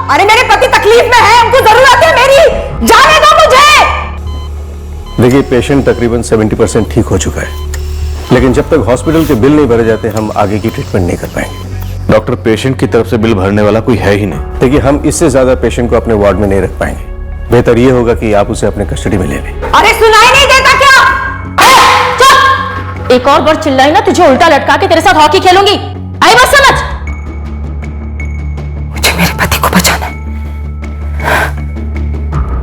अरे मेरे पति तकलीफ में है, उनको जरूरत है मेरी, जाने दो मुझे। देखिए, पेशेंट तकरीबन 70% ठीक हो चुका है, लेकिन जब तक हॉस्पिटल के बिल नहीं भरे जाते हम आगे की ट्रीटमेंट नहीं कर पाएंगे। डॉक्टर, पेशेंट की तरफ से बिल भरने वाला कोई है ही नहीं। देखिए, हम इससे ज्यादा पेशेंट को अपने वार्ड में नहीं रख पाएंगे। बेहतर ये होगा कि आप उसे अपने कस्टडी में ले लें। अरे सुनाई नहीं देता क्या? चुप! एक और बार चिल्लाई ना, तुझे उल्टा लटका के तेरे साथ हॉकी खेलूंगी। आई बात समझ? मुझे मेरे पति को बचाना है,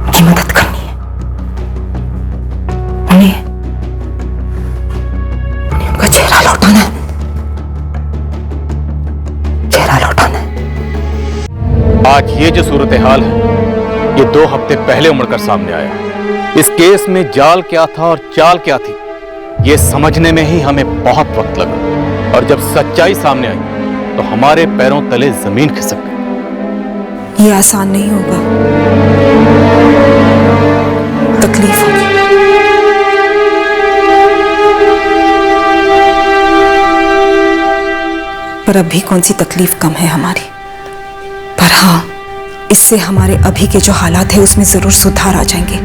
उनकी मदद करनी है, उन्हें उनका चेहरा लौटाना है, चेहरा लौटाना है। आज ये जो सूरत हाल है, ये 2 हफ्ते पहले उमड़कर सामने आया। इस केस में जाल क्या था और चाल क्या थी, ये समझने में ही हमें बहुत वक्त लगा, और जब सच्चाई सामने आई तो हमारे पैरों तले जमीन खिसक गई। ये आसान नहीं होगा, तकलीफ होगी। पर अभी कौन सी तकलीफ कम है हमारी, पर हाँ, इससे हमारे अभी के जो हालात है उसमें जरूर सुधार आ जाएंगे।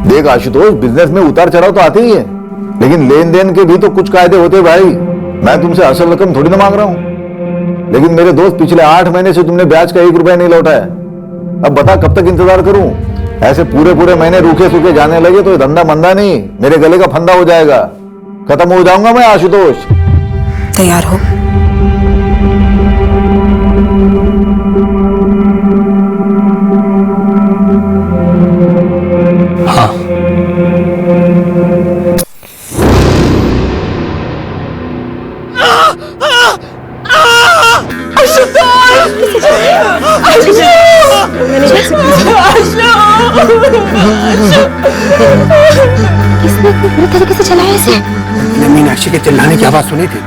देख आशुतोष, बिजनेस में उतार चढ़ाव तो आते ही है, लेकिन लेन देन के भी तो कुछ कायदे होते भाई। मैं तुमसे असल रकम थोड़ी ना मांग रहा हूं, लेकिन मेरे दोस्त पिछले 8 महीने से तुमने ब्याज का 1 रुपया नहीं लौटाया। अब बता कब तक इंतजार करूं? ऐसे पूरे महीने रूखे सूखे जाने लगे तो धंधा मंदा नहीं, मेरे गले का फंदा हो जाएगा, खत्म हो जाऊंगा मैं आशुतोष। तैयार हो? हाँ। किसने पूरी तरीके से चलाया इसे? मैंने मीनाक्षी के चिल्लाने की आवाज सुनी थी,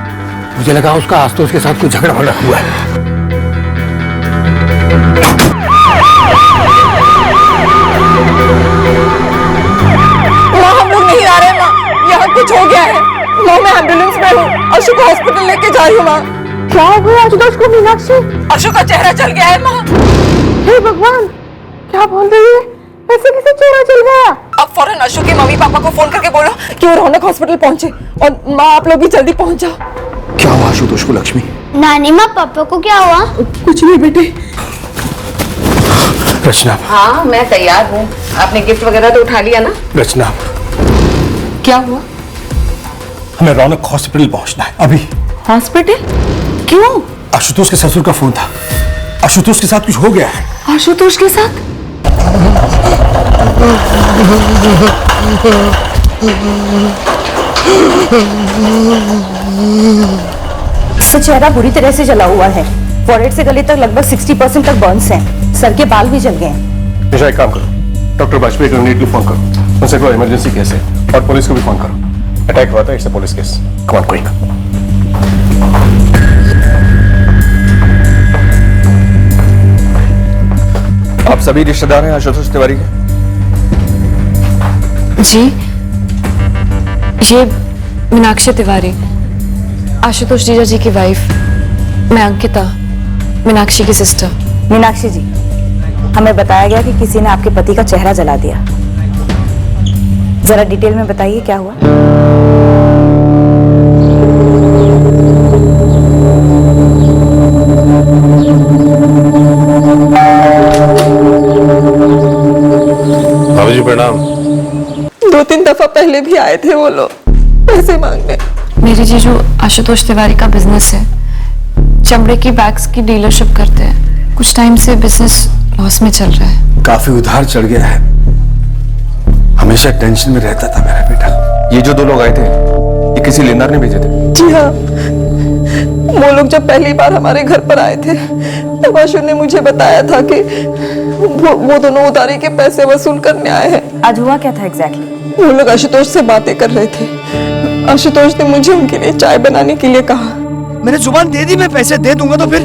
मुझे लगा उसका आशुतोष के साथ कुछ झगड़ा भड़ा हुआ है। माँ, हम लोग नहीं आ रहे माँ, यहाँ कुछ हो गया है माँ। मैं एम्बुलेंस में हूँ, अशोक को हॉस्पिटल लेके जा रही हूँ माँ। क्या हो गया आशुतोष को मीनाक्षी? अशोक का चेहरा चल गया है माँ। हे भगवान, क्या बोल रही है? ऐसे कैसे चेहरा चल गया? अब फौरन अशोक के मम्मी पापा को फोन करके बोलो कि वो रौनक हॉस्पिटल पहुंचे, और माँ आप लोग भी जल्दी पहुंच जाओ। क्या हुआ आशुतोष को लक्ष्मी? नानी माँ, पापा को क्या हुआ? कुछ नहीं बेटे। रचना। हाँ, मैं तैयार हूँ। आपने गिफ्ट वगैरह तो उठा लिया ना? रचना, क्या हुआ? हमें रौनक हॉस्पिटल पहुंचना है अभी। हॉस्पिटल? क्यों? आशुतोष के ससुर का फोन था, आशुतोष के साथ कुछ हो गया है। आशुतोष के साथ? इसका चेहरा बुरी तरह से जला हुआ है, फोrehead से गले तक लगभग 60% तक बर्न्स हैं, सर के बाल भी जल गए हैं। निशा, एक काम करो, डॉक्टर वाजपेयी को इमीडिएटली फोन करो, उनसे कोई इमरजेंसी केस है, और पुलिस को भी फोन करो। अटैक हुआ था, it's a police case. Come on, quick. आप सभी रिश्तेदार हैं आशुतोष तिवारी के? जी, ये मीनाक्षी तिवारी, आशुतोष जीजा जी की वाइफ। मैं अंकिता, मीनाक्षी की सिस्टर। मीनाक्षी जी, हमें बताया गया कि किसी ने आपके पति का चेहरा जला दिया, जरा डिटेल में बताइए क्या हुआ? बाबू जी प्रणाम। 2-3 दफा पहले भी आए थे वो लोग पैसे मांगने। मेरे जीजू आशुतोष तिवारी का बिजनेस है, चमड़े की बैग्स की डीलरशिप करते हैं। कुछ टाइम से बिजनेस लॉस में चल रहा है। काफी उधार चढ़ गया है, हमेशा टेंशन में रहता था मेरा बेटा। ये जो 2 लोग आए थे, ये किसी लेनदार ने भेजे थे? जी हाँ, वो लोग जब पहली बार हमारे घर पर आए थे तब आशु ने मुझे बताया था कि वो दोनों उधारी के पैसे वसूल करने आए हैं। आज हुआ क्या था एग्जैक्टली? वो लोग आशुतोष से बातें कर रहे थे। आशुतोष ने मुझे उनके लिए चाय बनाने के लिए कहा। मैंने जुबान दे दी, मैं पैसे दे दूंगा, तो फिर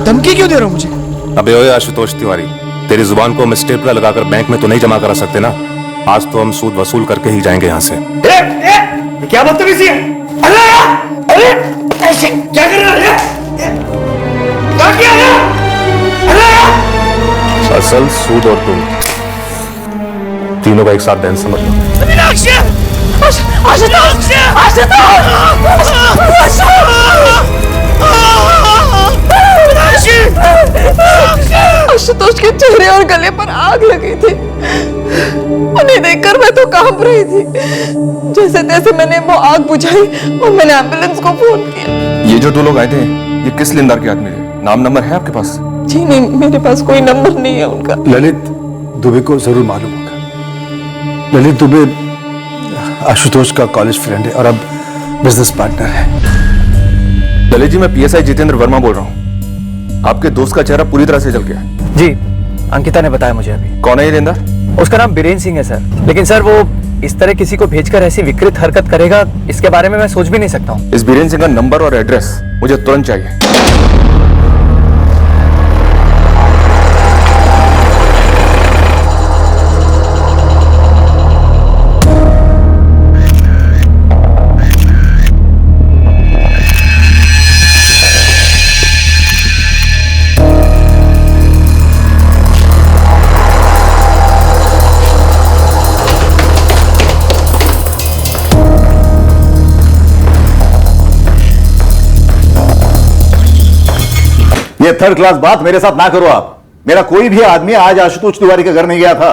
धमकी क्यों दे रहा हूँ मुझे? अबे ओए आशुतोष तिवारी, तेरी जुबान को हम स्टेपलर लगाकर बैंक में तो नहीं जमा करा सकते ना। आज तो हम सूद वसूल करके ही जाएंगे यहाँ से। क्या बदतमीजी है? अरे क्या कर रहा है? क्या किया? असल, सूद और तुम तीनों का एक साथ दैन समझ लो। आशुतोष के चेहरे और गले पर आग लगी थी। उन्हें देखकर मैं तो कांप रही थी। जैसे तैसे मैंने वो आग बुझाई और मैंने एम्बुलेंस को फोन किया। ये जो 2 लोग आए थे, ये किस लेनदार के आदमी थे? नाम नंबर है आपके पास? जी नहीं, मेरे पास कोई नंबर नहीं है उनका। ललित दुबे को जरूर मालूम होगा। ललित दुबे आशुतोष का कॉलेज फ्रेंड है और अब बिजनेस पार्टनर है। ललित जी, मैं पीएसआई जितेंद्र वर्मा बोल रहा हूँ। आपके दोस्त का चेहरा पूरी तरह से जल गया है। जी, अंकिता ने बताया मुझे अभी। कौन है ये लेनदार? उसका नाम बीरेन सिंह है सर। लेकिन सर वो इस तरह किसी को भेजकर ऐसी विकृत हरकत करेगा, इसके बारे में मैं सोच भी नहीं सकता हूँ। इस बीरेन सिंह का नंबर और एड्रेस मुझे तुरंत चाहिए। ये थर्ड क्लास बात मेरे साथ ना करो आप। मेरा कोई भी आदमी आज आशुतोष तिवारी के घर नहीं गया था।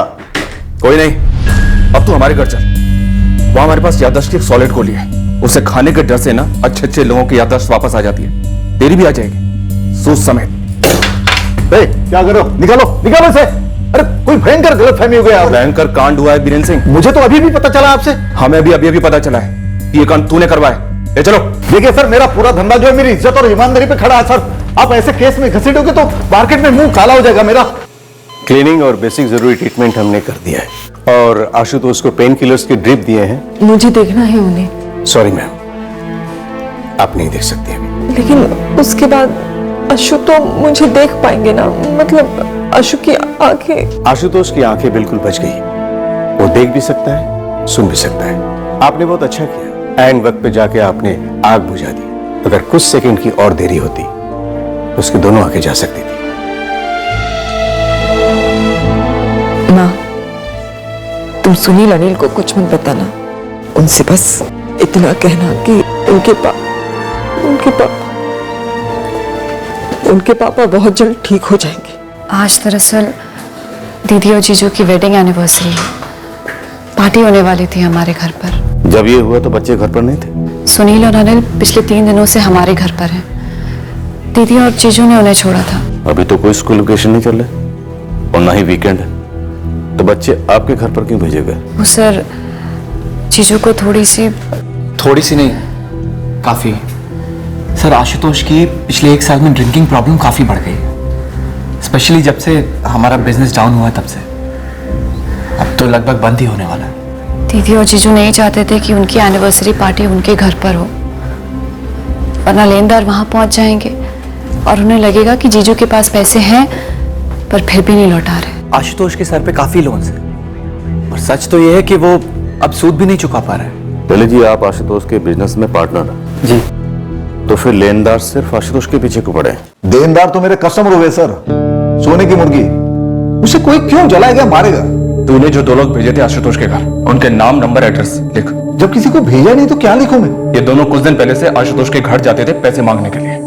कोई नहीं, अब तू हमारे घर चल। वहां हमारे पास याददाश्त की एक सॉलिड गोली है। उसे खाने के डर से ना अच्छे लोगों की याददाश्त वापस आ जाती है। तेरी भी आ जाएगी, सूद समेत। क्या करो? निकालो इसे। अरे कोई भयंकर गलतफहमी हो गया। भयंकर कांड हुआ है बीरेन सिंह। मुझे तो अभी भी पता चला आपसे। हमें भी अभी पता चला है। ये कांड तूने करवाया। ले चलो। देखिए सर, मेरा पूरा धंधा जो है मेरी इज्जत और ईमानदारी पे खड़ा है सर। आप ऐसे केस में घसीटोगे तो मार्केट में मुंह काला हो जाएगा मेरा। क्लीनिंग और बेसिक जरूरी ट्रीटमेंट हमने कर दिया है और आशुतोष को पेन किलर्स की ड्रिप दिए हैं। मुझे देखना है उन्हें। सॉरी मैम, आप नहीं देख सकते अभी। लेकिन उसके बाद अशु तो मुझे देख पाएंगे ना? मतलब अशु की आंखें। आशुतोष की आंखें बिल्कुल बच गई। वो देख भी सकता है, सुन भी सकता है। आपने बहुत अच्छा किया। ऐन वक्त पे जाके आपने आग बुझा दी। अगर कुछ सेकंड की और देरी होती तो उसकी दोनों आंखें जा सकती थी। माँ, तुम सुनील अनिल को कुछ मत बताना। उनसे बस इतना कहना कि उनके पापा बहुत जल्द ठीक हो जाएंगे। आज दरअसल दीदी और जीजू की वेडिंग एनिवर्सरी है। पार्टी होने वाली थी हमारे घर पर। जब ये हुआ तो बच्चे घर पर नहीं थे? सुनील और अनिल पिछले 3 दिनों से हमारे घर पर हैं। दीदी और जीजू ने उन्हें छोड़ा था। अभी तो कोई स्कूल वेकेशन नहीं चल रहा और ना ही वीकेंड है, तो बच्चे आपके घर पर क्यों भेजे गए? वो सर, जीजू को थोड़ी सी नहीं, काफी। सर, आशुतोष की पिछले 1 साल में ड्रिंकिंग प्रॉब्लम काफी बढ़ गई है। स्पेशली जब से हमारा बिजनेस डाउन हुआ तब से। अब तो लगभग बंद ही होने वाला है। दीदी और जीजू नहीं चाहते थे कि उनकी एनिवर्सरी पार्टी उनके घर पर हो, वरना लेनदार वहां पहुंच जाएंगे और उन्हें लगेगा कि जीजू के पास पैसे हैं पर फिर भी नहीं लौटा रहे। आशुतोष के सर पे काफी लोन्स हैं और सच तो ये है कि वो अब सूद भी नहीं चुका पा रहा है। पहले जी, आप आशुतोष के बिजनेस में पार्टनर हैं। जी। तो फिर लेनदार सिर्फ आशुतोष के पीछे क्यों पड़े? देनदार तो मेरे कस्टमर हुए सर। सोने की मुर्गी, उसे कोई क्यों जलाएगा, मारेगा? तूने जो 2 लोग भेजे थे आशुतोष के घर, उनके नाम नंबर एड्रेस लिख। जब किसी को भेजा नहीं तो क्या लिखूं मैं? ये दोनों कुछ दिन पहले से आशुतोष के घर जाते थे पैसे मांगने के लिए,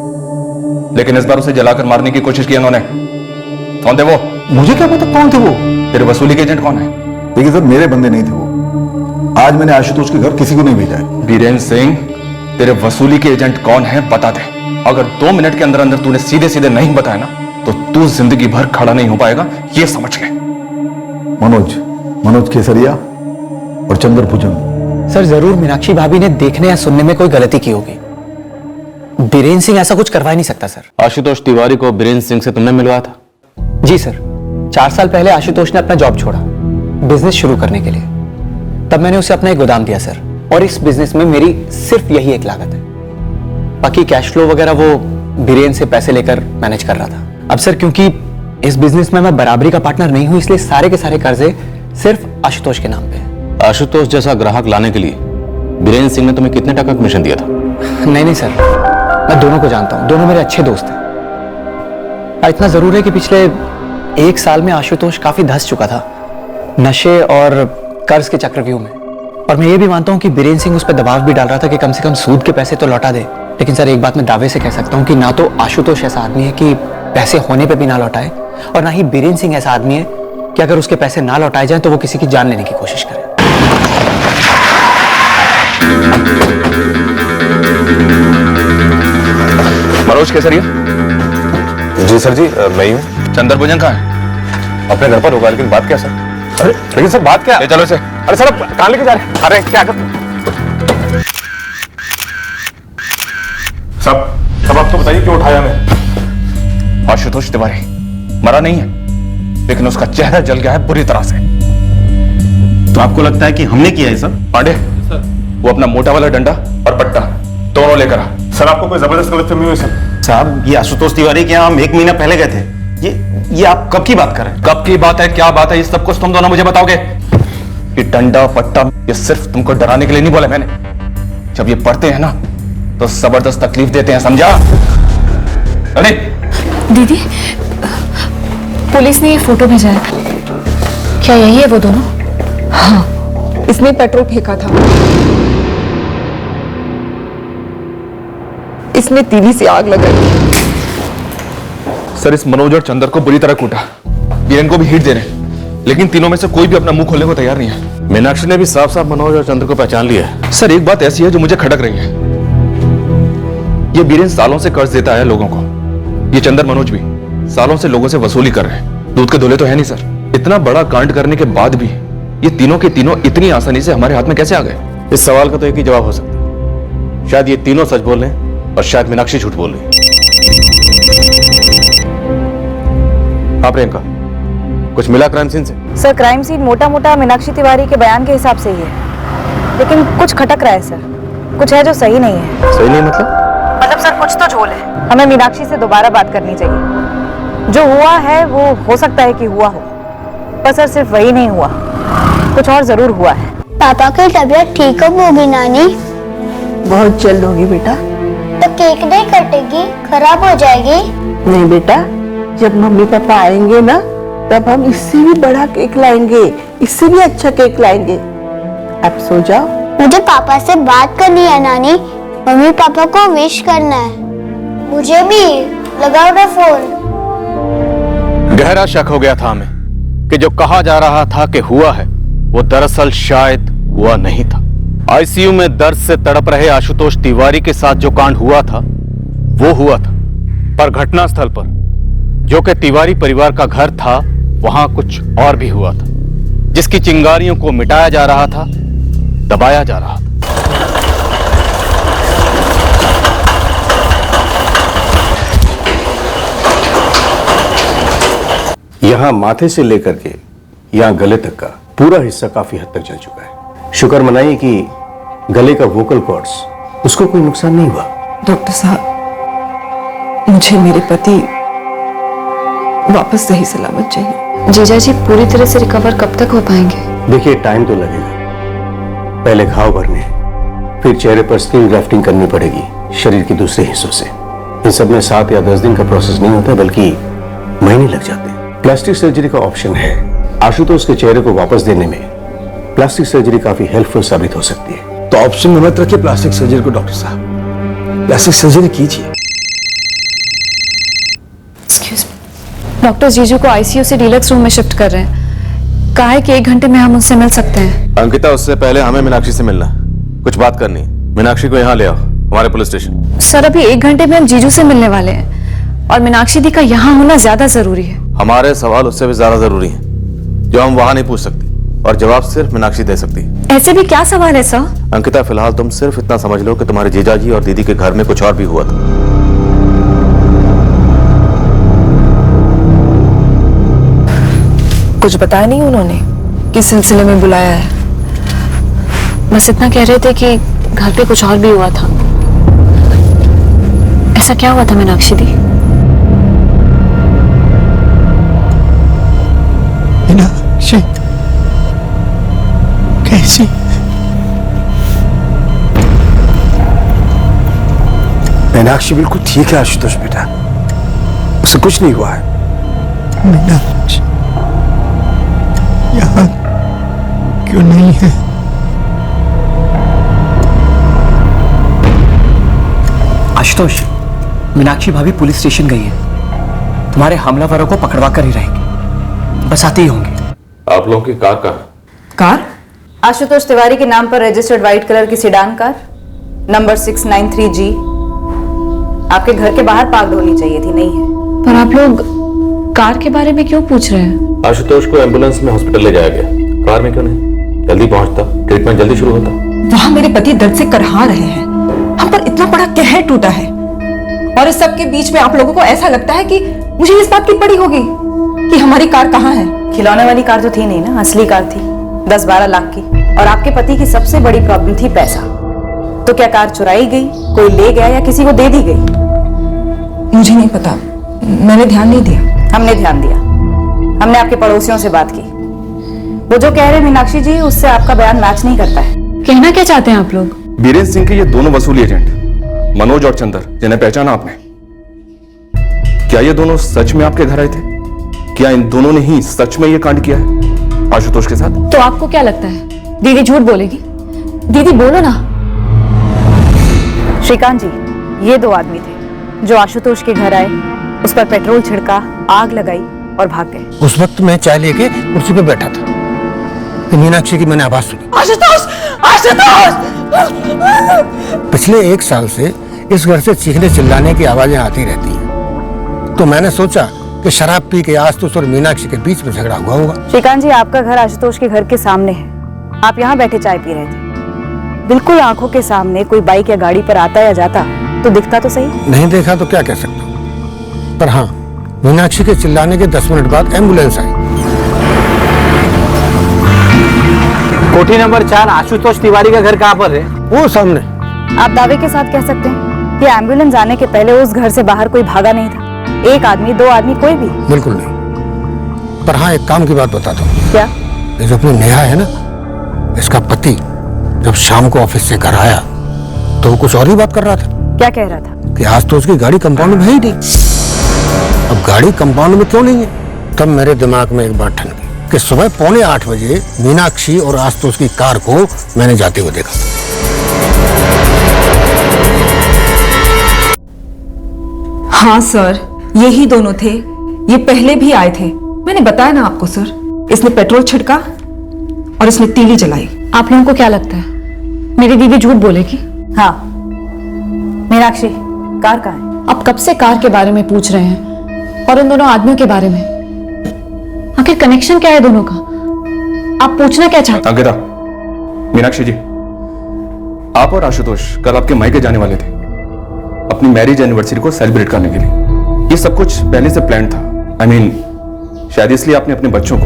लेकिन इस बार उसे जलाकर मारने की कोशिश की उन्होंने। कौन थे वो? मुझे क्या पता कौन थे वो। तेरे वसूली के एजेंट कौन है? देखिए सर, मेरे बंदे नहीं थे वो। आज मैंने आशुतोष के घर किसी को नहीं भेजा है। बीरेन सिंह, तेरे वसूली के एजेंट कौन है बता दे। अगर 2 मिनट के अंदर अंदर तूने सीधे नहीं बताया ना तो तू जिंदगी भर खड़ा नहीं हो पाएगा, ये समझ ले। मनोज केसरिया और चंद्र भुजंग। सर, जरूर मीनाक्षी भाभी ने देखने या सुनने में कोई गलती की होगी। बीरेन सिंह ऐसा कुछ करवा ही नहीं सकता सर। आशुतोष तिवारी को बीरेन सिंह से तुमने मिलवाया था? जी सर, 4 साल पहले आशुतोष ने अपना जॉब छोड़ा बिजनेस शुरू करने के लिए। तब मैंने उसे अपना एक गोदाम दिया सर, और इस बिजनेस में मेरी सिर्फ यही एक लागत है। बाकी कैश फ्लो वगैरह वो बीरेन से पैसे लेकर मैनेज कर रहा था। अब सर, क्योंकि इस बिजनेस में मैं बराबरी का पार्टनर नहीं हूं, इसलिए सारे के सारे कर्जे सिर्फ आशुतोष के नाम पे है। आशुतोष जैसा ग्राहक लाने के लिए बीरेन सिंह ने तुम्हें कितने टका कमीशन दिया था? नहीं सर, मैं दोनों को जानता हूं। दोनों मेरे अच्छे दोस्त हैं। इतना जरूर है कि पिछले 1 साल में आशुतोष काफी धंस चुका था नशे और कर्ज के चक्रव्यूह में। और मैं ये भी मानता हूँ कि बीरेन सिंह उस पर दबाव भी डाल रहा था कि कम से कम सूद के पैसे तो लौटा दे। लेकिन सर, एक बात मैं दावे से कह सकता हूँ कि ना तो आशुतोष ऐसा आदमी है कि पैसे होने पे भी ना लौटाए, और ना ही बीरेन सिंह ऐसा आदमी है कि अगर उसके पैसे ना लौटाए जाएं तो वो किसी की जान लेने की कोशिश करे। मनोज केसरिया। जी सर जी, मैं ही हूँ। चंदर भोजन कहाँ है? अपने घर पर होगा, लेकिन बात क्या सर? अरे लेकिन सर बात क्या? चलो इसे। अरे सर, आप कहाँ लेके जा रहे हैं? अरे क्या कर सब आप तो बताइए, क्यों उठाया हमें? आशुतोष तिवारी मरा नहीं है, लेकिन उसका चेहरा जल गया है बुरी तरह से। तो आपको लगता है कि हमने किया है सर? पांडे, वो अपना मोटा वाला डंडा और पट्टा दोनों लेकर आ। सर, आपको कोई जबरदस्त गलतफहमी हुई सर? साहब, ये आशुतोष तिवारी के यहाँ हम 1 महीना पहले गए थे। ये आप कब की बात कर रहे हैं? कब की बात है, क्या बात है, इस सब कुछ तुम दोनों मुझे बताओगे। ये डंडा पट्टा ये सिर्फ तुमको डराने के लिए नहीं बोला मैंने। जब ये पढ़ते हैं ना तो जबरदस्त तकलीफ देते हैं, समझा? अरे दीदी, पुलिस ने ये फोटो भेजा है, क्या यही है वो दोनों? हाँ, इसने पेट्रोल फेंका था, इसने तीली से आग लगाई। सर, इस मनोज और चंदर को बुरी तरह कूटा, बीरेन को भी हिट दे रहे, लेकिन तीनों में से कोई भी अपना मुंह खोलने को तैयार नहीं है। मीनाक्षी ने भी साफ साफ मनोज और चंद्र को पहचान लिया है। सर, एक बात ऐसी है जो मुझे खटक रही है। ये बीरेन सालों से कर्ज देता है लोगों को, ये चंदर मनोज भी सालों से लोगों से वसूली कर रहे हैं। दूध के धोले तो है नहीं सर। इतना बड़ा कांड करने के बाद भी ये तीनों के तीनों इतनी आसानी से हमारे हाथ में कैसे आ गए? इस सवाल का तो एक ही जवाब हो सकता है, शायद ये तीनों सच बोल रहे हैं और शायद मीनाक्षी झूठ बोल रही है। हाँ प्रियंका, कुछ मिला क्राइम सीन से? सर, क्राइम सीन मोटा मोटा मीनाक्षी तिवारी के बयान के हिसाब से ही है, लेकिन कुछ खटक रहा है सर। कुछ है जो सही नहीं है। सही नहीं मतलब सर, कुछ तो झोल है। हमें मीनाक्षी से दोबारा बात करनी चाहिए। जो हुआ है वो हो सकता है कि हुआ हो, पर सर सिर्फ वही नहीं हुआ, कुछ और जरूर हुआ है। पापा की तबीयत ठीक होगी नानी? बहुत जल्द होगी बेटा। तो केक नहीं कटेगी, खराब हो जाएगी? नहीं बेटा, जब मम्मी पापा आएंगे ना तब हम इससे भी बड़ा केक लाएंगे, इससे भी अच्छा केक लाएंगे। अब सो जाओ। मुझे पापा से बात करनी है नानी, मम्मी पापा को विश करना है। मुझे भी लगाओ ना फोन। गहरा शक हो गया था हमें कि जो कहा जा रहा था कि हुआ है वो दरअसल शायद हुआ नहीं था। आईसीयू में दर्द से तड़प रहे आशुतोष तिवारी के साथ जो कांड हुआ था वो हुआ था, पर घटनास्थल पर जो कि तिवारी परिवार का घर था वहां कुछ और भी हुआ था, जिसकी चिंगारियों को मिटाया जा रहा था, दबाया जा रहा था। यहां माथे से लेकर के यहां गले तक का पूरा हिस्सा काफी हद तक जल चुका है। शुक्र मनाइए कि गले का वोकल कॉर्ड्स उसको कोई नुकसान नहीं हुआ। डॉक्टर साहब, मुझे मेरे पति वापस सही सलामत चाहिए। जीजा जी पूरी तरह से रिकवर कब तक हो पाएंगे? देखिए, टाइम तो लगेगा। पहले घाव भरने हैं, फिर चेहरे पर स्किन ग्राफ्टिंग करनी पड़ेगी शरीर के दूसरे हिस्सों से। इन सब में 7 या 10 दिन का प्रोसेस नहीं होता, बल्कि महीने लग जाते हैं। प्लास्टिक सर्जरी का ऑप्शन है। आशुतोष के चेहरे को वापस देने में प्लास्टिक सर्जरी काफी हेल्पफुल साबित हो सकती है। तो ऑप्शन में मत रखिए प्लास्टिक सर्जरी को डॉक्टर साहब, प्लास्टिक सर्जरी कीजिए। डॉक्टर जीजू को आईसीयू से डीलक्स रूम में शिफ्ट कर रहे हैं। कहा है कि 1 घंटे में हम उनसे मिल सकते हैं। अंकिता, उससे पहले हमें मीनाक्षी से मिलना, कुछ बात करनी है। मीनाक्षी को यहाँ ले आओ, हमारे पुलिस स्टेशन। सर, अभी 1 घंटे में हम जीजू से मिलने वाले हैं और मीनाक्षी दी का यहाँ होना ज्यादा जरूरी है। हमारे सवाल उससे भी ज्यादा जरूरी हैं, जो हम वहां नहीं पूछ सकते, और जवाब सिर्फ मीनाक्षी दे सकती है। ऐसे भी क्या सवाल है सर? अंकिता, फिलहाल तुम सिर्फ इतना समझ लो कि तुम्हारे जीजाजी और दीदी के घर में कुछ और भी हुआ था। कुछ बताया नहीं उन्होंने किस सिलसिले में बुलाया है? बस इतना कह रहे थे कि घर पे कुछ और भी हुआ था। ऐसा क्या हुआ था मीनाक्षी दी? मीनाक्षी कैसी? मीनाक्षी बिल्कुल ठीक है आशुतोष बेटा, उसे कुछ नहीं हुआ है। मीनाक्षी यहाँ क्यों नहीं है? आशुतोष, मीनाक्षी भाभी पुलिस स्टेशन गई है। तुम्हारे हमलावरों को पकड़वा कर ही रहेंगे, बस आते ही होंगे। आप लोगों की कार कहाँ? कार आशुतोष तिवारी के नाम पर रजिस्टर्ड व्हाइट कलर की सेडान कार नंबर 693G आपके घर के बाहर पार्क होनी चाहिए थी, नहीं है। पर आप लोग कार के बारे में क्यों पूछ रहे हैं? आशुतोष को एम्बुलेंस में हॉस्पिटल ले जाया गया, कार में क्यों नहीं? जल्दी पहुंचता, ट्रीटमेंट जल्दी शुरू होता। वहाँ मेरे पति दर्द से करहा रहे हैं, हम पर इतना बड़ा कहर टूटा है, और इस सब के बीच में आप लोगों को ऐसा लगता है कि मुझे इस बात की पड़ी होगी कि हमारी कार कहाँ है। खिलौने वाली कार तो थी नहीं ना, असली कार थी 10-12 लाख की, और आपके पति की सबसे बड़ी प्रॉब्लम थी पैसा। तो क्या कार चुराई गई, कोई ले गया या किसी को दे दी गई? मुझे नहीं पता, मैंने ध्यान नहीं दिया। हमने ध्यान दिया, हमने आपके पड़ोसियों से बात की। वो जो कह रहे हैं मीनाक्षी जी, उससे आपका बयान मैच नहीं करता है। कहना क्या चाहते हैं आप लोग? बीरेंद्र सिंह के ये दोनों वसूली एजेंट मनोज और चंदर, जिन्हें पहचाना आपने, क्या ये दोनों सच में आपके घर आए थे? क्या इन दोनों ने ही सच में ये कांड किया है आशुतोष के साथ? तो आपको क्या लगता है दीदी झूठ बोलेगी? दीदी बोलो ना। श्रीकांत जी, ये दो आदमी थे जो आशुतोष के घर आए, उस पर पेट्रोल छिड़का, आग लगाई और भाग गए। उस वक्त मैं चाय लेके कुर्सी पे बैठा था कि मीनाक्षी की मैंने आवाज सुनी। आशुतोष! आशुतोष! पिछले 1 साल से इस घर से चीखने चिल्लाने की आवाजें आती रहती हैं, तो मैंने सोचा कि शराब पी के आशुतोष और मीनाक्षी के बीच में झगड़ा हुआ होगा। श्रीकांत जी, आपका घर आशुतोष के घर के सामने है, आप यहाँ बैठे चाय पी रहे थे, बिल्कुल आंखों के सामने कोई बाइक या गाड़ी पर आता या जाता तो दिखता तो सही। नहीं देखा तो क्या कह सकता, पर हाँ, मीनाक्षी के चिल्लाने के 10 मिनट बाद एम्बुलेंस आई। कोठी नंबर 4 आशुतोष तिवारी का घर कहाँ पर है? वो सामने। आप दावे के साथ कह सकते हैं कि एम्बुलेंस आने के पहले उस घर से बाहर कोई भागा नहीं था? 1 आदमी, 2 आदमी, कोई भी? बिल्कुल नहीं, पर हाँ एक काम की बात बताता हूँ। क्या? ये जो अपनी नेहा है ना, इसका पति जब शाम को ऑफिस से घर आया तो वो कुछ और ही बात कर रहा था। क्या कह रहा था? कि आज तो उसकी गाड़ी कंपाउंड में है ही नहीं। अब गाड़ी कंपाउंड में क्यों नहीं है? तब मेरे दिमाग में एक बात ठन गई कि सुबह 7:45 बजे मीनाक्षी और आशुतोष की कार को मैंने जाते हुए देखा। हाँ सर, यही दोनों थे, ये पहले भी आए थे, मैंने बताया ना आपको सर। इसने पेट्रोल छिड़का और इसने तीली जलाई। आप लोगों को क्या लगता है मेरी दीदी झूठ बोलेगी? हाँ। मीनाक्षी, कार कहाँ है? आप कब से कार के बारे में पूछ रहे हैं और उन दोनों आदमियों के बारे में? आखिर कनेक्शन क्या है दोनों का? आप पूछना क्या चाहते? अंकिता, मीनाक्षी जी, आप और आशुतोष कल आपके मायके जाने वाले थे अपनी मैरिज एनिवर्सरी को सेलिब्रेट करने के लिए। ये सब कुछ पहले से प्लान था। I mean, शायद इसलिए आपने अपने बच्चों को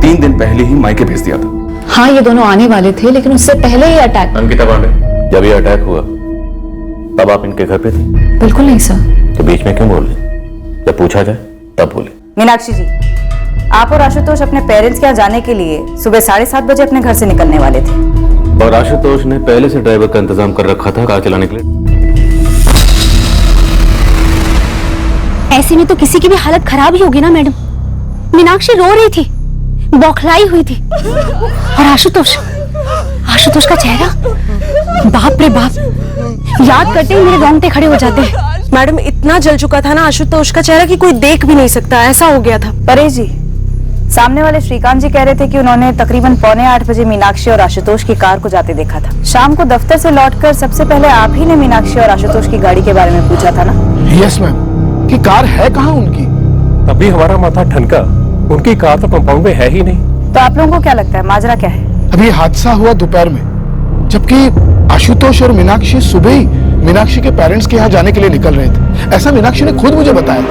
3 दिन पहले ही मायके भेज दिया था। हाँ, ये दोनों आने वाले थे, लेकिन उससे पहले ही अटैक। अंकिता पांडे, जब ये अटैक हुआ तब आप इनके घर पे थे? बिल्कुल नहीं सर। तो बीच में क्यों बोल रहे? जब पूछा जाए तब बोले। मीनाक्षी जी, आप और आशुतोष अपने पेरेंट्स के यहाँ जाने के लिए सुबह 7:30 बजे अपने घर से निकलने वाले थे, और आशुतोष ने पहले से ड्राइवर का इंतजाम कर रखा था कार चलाने के लिए। ऐसे में तो किसी की भी हालत खराब ही होगी ना मैडम। मीनाक्षी रो रही थी, बौखलाई हुई थी, और आशुतोष का चेहरा, बाप रे बाप, याद करते ही मेरे रोंगटे खड़े हो जाते हैं। मैडम, इतना जल चुका था ना आशुतोष का चेहरा कि कोई देख भी नहीं सकता, ऐसा हो गया था। परेश जी, सामने वाले श्रीकांत जी कह रहे थे कि उन्होंने तकरीबन 7:45 बजे मीनाक्षी और आशुतोष की कार को जाते देखा था। शाम को दफ्तर से लौटकर सबसे पहले आप ही ने मीनाक्षी और आशुतोष की गाड़ी के बारे में पूछा था ना? यस मैम, कि कार है कहाँ उनकी? तभी हमारा माथा ठनका, उनकी कार तो कंपाउंड में है ही नहीं। तो आप लोगों को क्या लगता है माजरा क्या है? अभी हादसा हुआ दोपहर में, जबकि आशुतोष और मीनाक्षी सुबह ही मीनाक्षी के पेरेंट्स के यहाँ जाने के लिए निकल रहे थे। ऐसा मीनाक्षी ने खुद मुझे बताया।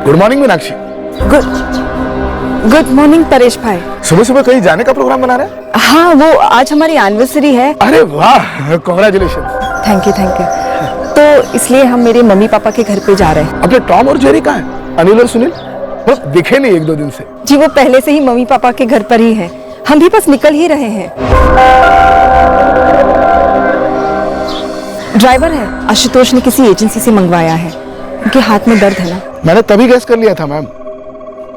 Good morning Meenakshi. Good morning Paresh भाई। सुबह सुबह कहीं जाने का प्रोग्राम बना रहे हैं? हाँ, वो आज हमारी एनिवर्सरी है। अरे वाह, कांग्रेचुलेशन। Thank you. तो इसलिए हम मेरे मम्मी पापा के घर पे जा रहे हैं। अपने टॉम और जेरी कहाँ हैं? अनिल और सुनील बस दिखे नहीं 1-2 दिन से। जी, वो पहले से ही मम्मी पापा के घर पर ही है, हम भी बस निकल ही रहे हैं। ड्राइवर है, आशुतोष ने किसी एजेंसी से मंगवाया है। उनके हाथ में दर्द है ना? मैंने तभी गैस कर लिया था मैम।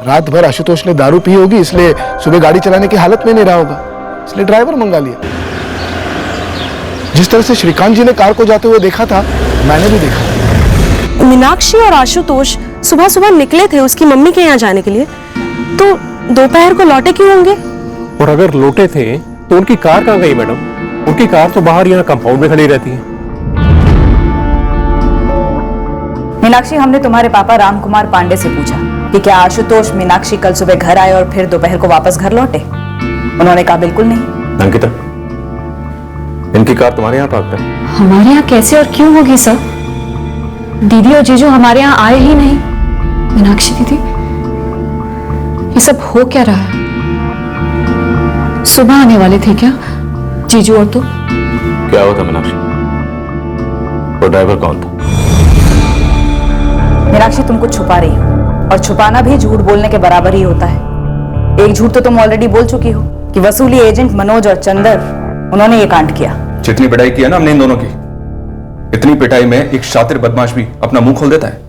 रात भर आशुतोष ने दारू पी होगी, इसलिए सुबह गाड़ी चलाने की हालत में नहीं रहा होगा, इसलिए ड्राइवर मंगा लिया। जिस तरह से श्रीकांत जी ने कार को जाते हुए देखा था, मैंने भी देखा। मीनाक्षी और आशुतोष सुबह सुबह निकले थे उसकी मम्मी के यहाँ जाने के लिए, तो दोपहर को लौटे क्यों होंगे? और अगर लौटे थे तो उनकी कार कहाँ गई मैडम? उनकी कार तो बाहर यहाँ कंपाउंड में खड़ी रहती है। मीनाक्षी, हमने तुम्हारे पापा रामकुमार पांडे से पूछा कि क्या आशुतोष मीनाक्षी कल सुबह घर आए और फिर दोपहर को वापस घर लौटे? उन्होंने कहा बिल्कुल नहीं। अंकिता, इनकी कार तुम्हारे यहाँ पार्क है? हमारे यहाँ कैसे और क्यों होगी सर? दीदी और जीजू हमारे यहाँ आए ही नहीं। मीनाक्षी दीदी, ये सब हो क्या रहा है? सुबह आने वाले थे क्या जीजू और तुम? क्या हुआ था मीनाक्षी? वो ड्राइवर कौन था? मीनाक्षी, तुम कुछ छुपा रही हो, और छुपाना भी झूठ बोलने के बराबर ही होता है। एक झूठ तो तुम ऑलरेडी बोल चुकी हो कि वसूली एजेंट मनोज और चंदर, उन्होंने ये कांड किया। जितनी पिटाई की है ना हमने इन दोनों की, इतनी पिटाई में एक शातिर बदमाश भी अपना मुंह खोल देता है।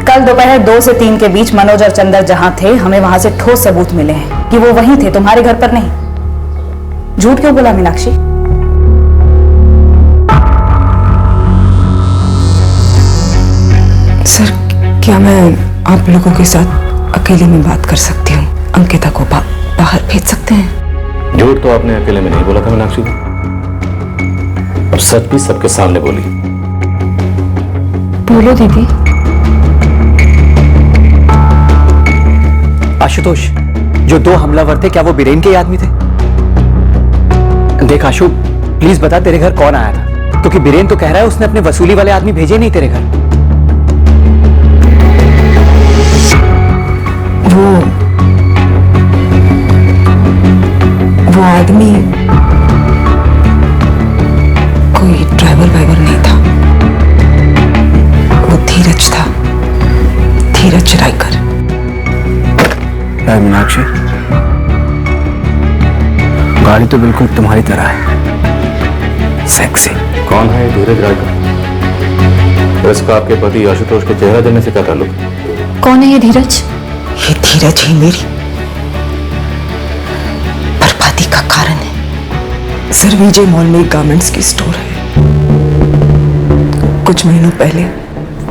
कल दोपहर 2 से 3 के बीच मनोज और चंदर जहां थे, हमें वहां से ठोस सबूत मिले हैं कि वो वहीं थे, तुम्हारे घर पर नहीं। झूठ क्यों बोला मीनाक्षी? सर, क्या मैं आप लोगों के साथ अकेले में बात कर सकती हूँ? अंकिता को बाहर भेज सकते हैं? झूठ तो आपने अकेले में नहीं बोला था मीनाक्षी, और सच भी सबके सामने बोली। बोलो दीदी। आशुतोष, जो 2 हमलावर थे, क्या वो बीरेन के आदमी थे? देख आशु, प्लीज बता तेरे घर कौन आया था, क्योंकि बीरेन तो कह रहा है उसने अपने वसूली वाले आदमी भेजे नहीं तेरे घर। वो आदमी कोई ड्राइवर वाइवर नहीं था, वो धीरज था, धीरज रायकर। मीनाक्षी, गाड़ी तो बिल्कुल तुम्हारी तरह है, सेक्सी। कौन है धीरज रायकर? इसका आपके पति आशुतोष के चेहरा जलने से क्या ताल्लुक? कौन है ये धीरज? ये धीरज ही मेरी बर्बादी का कारण है। सर, विजय मॉल में एक गारमेंट्स की स्टोर है। कुछ महीनों पहले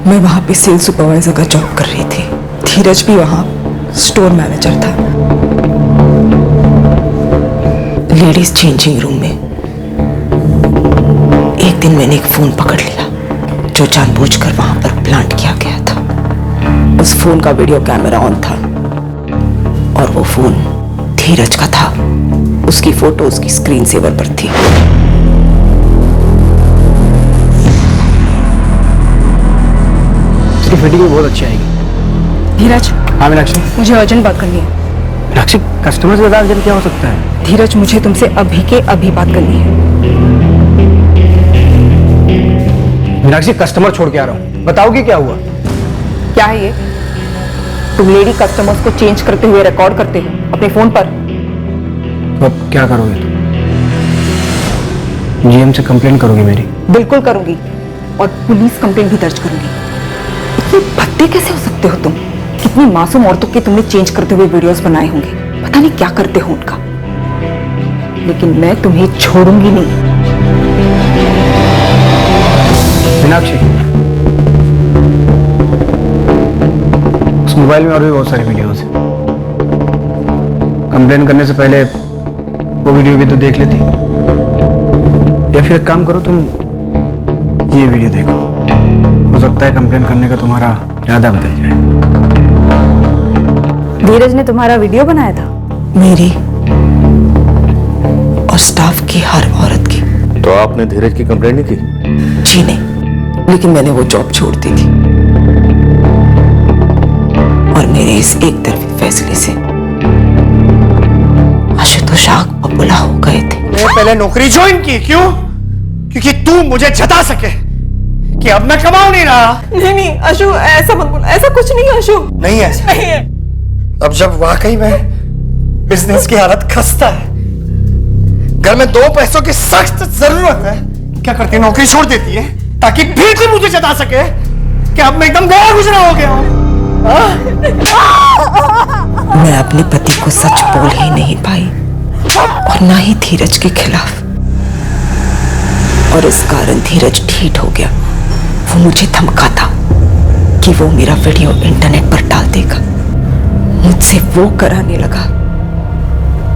मैं वहां पे सेल सुपरवाइजर का जॉब कर रही थी। धीरज भी वहां स्टोर मैनेजर था। लेडीज चेंजिंग रूम में एक दिन मैंने एक फोन पकड़ लिया जो जानबूझकर वहां पर प्लांट किया गया था। उस फोन का वीडियो कैमरा ऑन था और वो फोन धीरज का था। उसकी फोटो उसकी स्क्रीन सेवर पर थी। इसकी फिटिंग बहुत अच्छी आएगी। धीरज। हाँ मीनाक्षी। मुझे अर्जेंट बात करनी है। मीनाक्षी, कस्टमर से ज्यादा अर्जेंट क्या हो सकता है? धीरज, मुझे तुमसे अभी के अभी बात करनी है। मीनाक्षी, कस्टमर छोड़ के आ रहा हूँ, बताओगी क्या हुआ? क्या है ये? तुम लेडी कस्टमर्स को चेंज करते हुए रिकॉर्ड करते हो अपने फोन पर। तो अब क्या करोगे तुम? जीएम से कंप्लेंट करोगी मेरी? बिल्कुल करूंगी, और पुलिस कंप्लेंट भी दर्ज करूंगी। इतने भद्दे कैसे हो सकते हो तुम? कितनी मासूम औरतों के तुमने चेंज करते हुए वीडियोस बनाए होंगे, पता नहीं क्या करते हो उनका। लेकिन मैं तुम्हें छोड़ूंगी नहीं। मीनाक्षी, उस मोबाइल में और भी बहुत सारी वीडियोस हैं। कंप्लेन करने से पहले वो वीडियो भी तो देख लेती, या फिर एक काम करो, तुम ये वीडियो देखो, हो सकता है कंप्लेन करने का तुम्हारा इरादा बदल जाए। धीरज ने तुम्हारा वीडियो बनाया था? मेरी और स्टाफ की हर औरत की। तो आपने धीरज की कंप्लेंट नहीं की? जी नहीं, लेकिन मैंने वो जॉब छोड़ दी थी और मेरे इस एक तरफी फैसले से आशुतोष आग बबूला हो गए थे। मैं पहले नौकरी ज्वाइन की, क्यों? क्योंकि तू मुझे जता सके कि अब मैं कमाऊं नहीं रहा। नहीं अशु, ऐसा मत बोल। ऐसा कुछ नहीं है अशु। नहीं ऐसा नहीं है। अब जब वाकई में बिजनेस की हालत खस्ता है, घर में 2 पैसों की सख्त जरूरत है, क्या करती है? नौकरी छोड़ देती है ताकि फिर से मुझे जता सके। कि अब मैं एकदम गया गुजरा हो गया हूँ। मैं अपने पति को सच बोल ही नहीं पाई और ना ही धीरज के खिलाफ, और इस कारण धीरज ढीठ हो गया। वो मुझे धमका था कि वो मेरा वीडियो इंटरनेट पर डाल देगा। मुझसे वो कराने लगा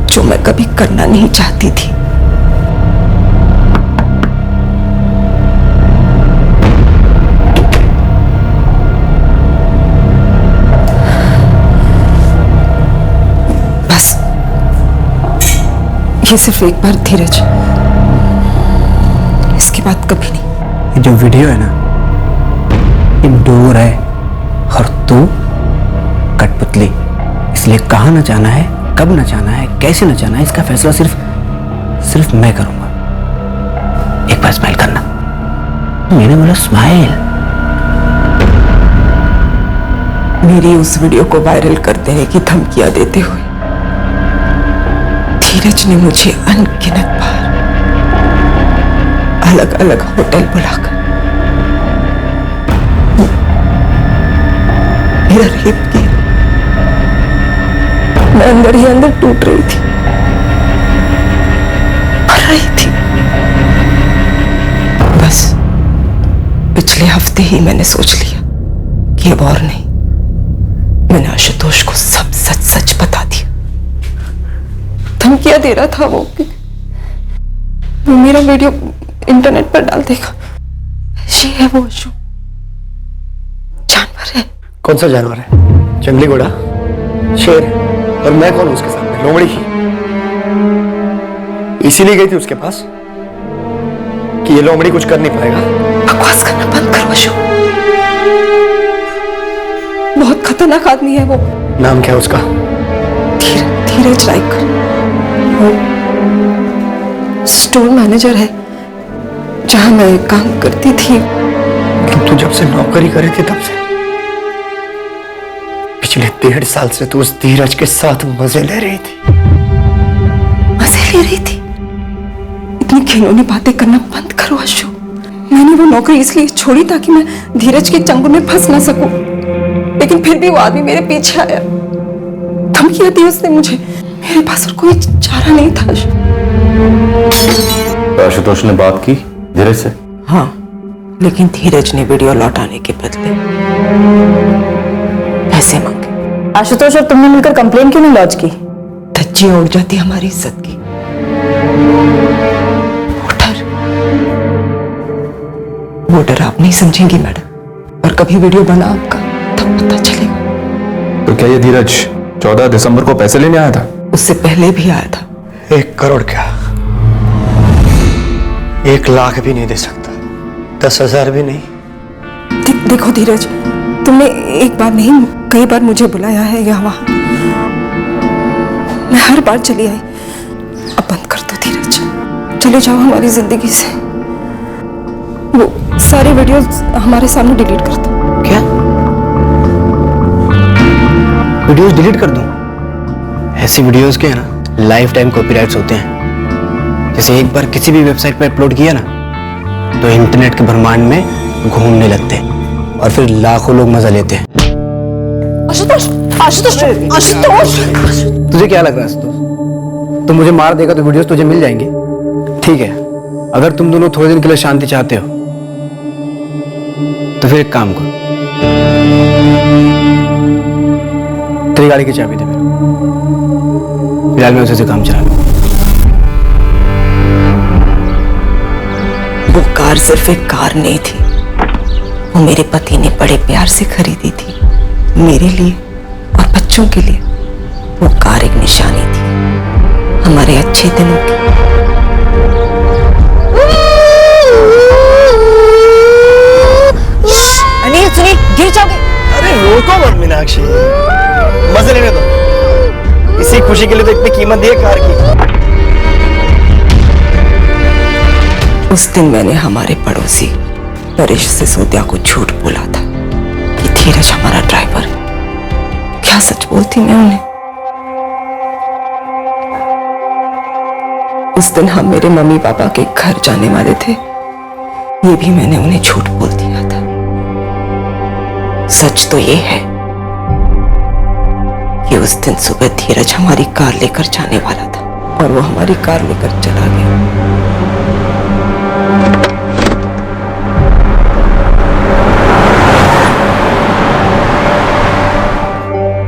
जो मैं कभी करना नहीं चाहती थी। बस ये सिर्फ एक बार धीरज, इसके बाद कभी नहीं। ये जो वीडियो है ना, ये डोर है और तू कठपुतली। इसलिए कहाँ नचाना है, कब नचाना है, कैसे नचाना है, इसका फैसला सिर्फ मैं करूंगा। एक बार स्माइल करना। मैंने बोला स्माइल। मेरी उस वीडियो को वायरल कर देने की धमकियां देते हुए धीरज ने मुझे अनगिनत बार अलग अलग होटल बुलाकर मेरा रेप किया। मैं अंदर ही अंदर टूट रही थी, मर रही थी। बस पिछले हफ्ते ही मैंने सोच लिया कि अब और नहीं। मैंने आशुतोष को सब सच सच बता दिया। धमकियां दे रहा था वो मेरा वीडियो इंटरनेट पर डाल देगा। ये है वो अशु, जानवर है। कौन सा जानवर है? जंगली घोड़ा, शेर है। और मैं कौन हूं उसके सामने? लोमड़ी ही। इसीलिए गई थी उसके पास कि ये लोमड़ी कुछ कर नहीं पाएगा। बकवास करना बंद करो अशु, बहुत खतरनाक आदमी है वो। नाम क्या है उसका? धीरज रायकर। वो स्टोर मैनेजर है जहां मैं काम करती थी। तू जब से नौकरी करे थी तब से? पिछले 1.5 साल से तू उस धीरज के साथ मजे ले रही थी। मजे ले रही थी? इतनी घिनौनी बातें करना बंद करो अशु। मैंने वो नौकरी इसलिए छोड़ी ताकि मैं धीरज के चंगुल में फंस ना सकूं। लेकिन फिर भी वो आदमी मेरे पीछे आया, धमकियां दी उसने मुझे। मेरे पास और कोई चारा नहीं था। आशुतोष ने बात की धीरज से? हाँ, लेकिन धीरज ने वीडियो लौटाने के बदले पैसे मांगे। आशुतोष और तुमने मिलकर कंप्लेन क्यों नहीं लॉन्च की? धज्जियां उड़ जाती हमारी इज्जत की। वो डर आप नहीं समझेंगी मैडम, और कभी वीडियो बना आपका तब पता चलेगा। तो क्या ये धीरज 14 दिसंबर को पैसे लेने आया था? उससे पहले भी आया था। 1 करोड़ क्या, 1 लाख भी नहीं दे सकता, 10,000 भी नहीं। देखो धीरज, तुमने एक बार नहीं कई बार मुझे बुलाया है यहाँ। मैं हर बार चली आई। अब बंद कर दो धीरज, चले जाओ हमारी जिंदगी से। वो सारे वीडियोस हमारे सामने डिलीट कर दो। क्या वीडियोस डिलीट कर दूं? ऐसी वीडियोस के है ना, लाइफ टाइम कॉपीराइट्स होते हैं। जैसे एक बार किसी भी वेबसाइट पर अपलोड किया ना, तो इंटरनेट के ब्रह्मांड में घूमने लगते हैं और फिर लाखों लोग मजा लेते हैं। आशुतोष, आशुतोष, आशुतोष। तुझे क्या लग रहा है आशुतोष? तुम मुझे मार देगा तो वीडियोस तुझे मिल जाएंगे? ठीक है, अगर तुम दोनों थोड़े दिन के लिए शांति चाहते हो तो फिर एक काम करो, तेरी गाड़ी की चाबी दे मेरे। फिलहाल मैं उसे से काम चला लूं। वो कार सिर्फ एक कार नहीं थी, वो मेरे पति ने बड़े प्यार से खरीदी थी, मेरे लिए और बच्चों के लिए। वो कार एक निशानी थी हमारे अच्छे दिनों की। अनिल सुनिए, गिर जाओगे। अरे रोको मत मीनाक्षी, मजे लेने दो। इसी खुशी के लिए तो इतनी कीमत दी है कार की। उस दिन मैंने हमारे पड़ोसी परेश सिसोदिया को झूठ बोला था कि धीरज हमारा ड्राइवर है। क्या सच बोलती मैं उन्हें? उस दिन हम मेरे मम्मी पापा के घर जाने वाले थे, ये भी मैंने उन्हें झूठ बोल दिया था। सच तो ये है कि उस दिन सुबह धीरज हमारी कार लेकर जाने वाला था और वो हमारी कार लेकर चला गया।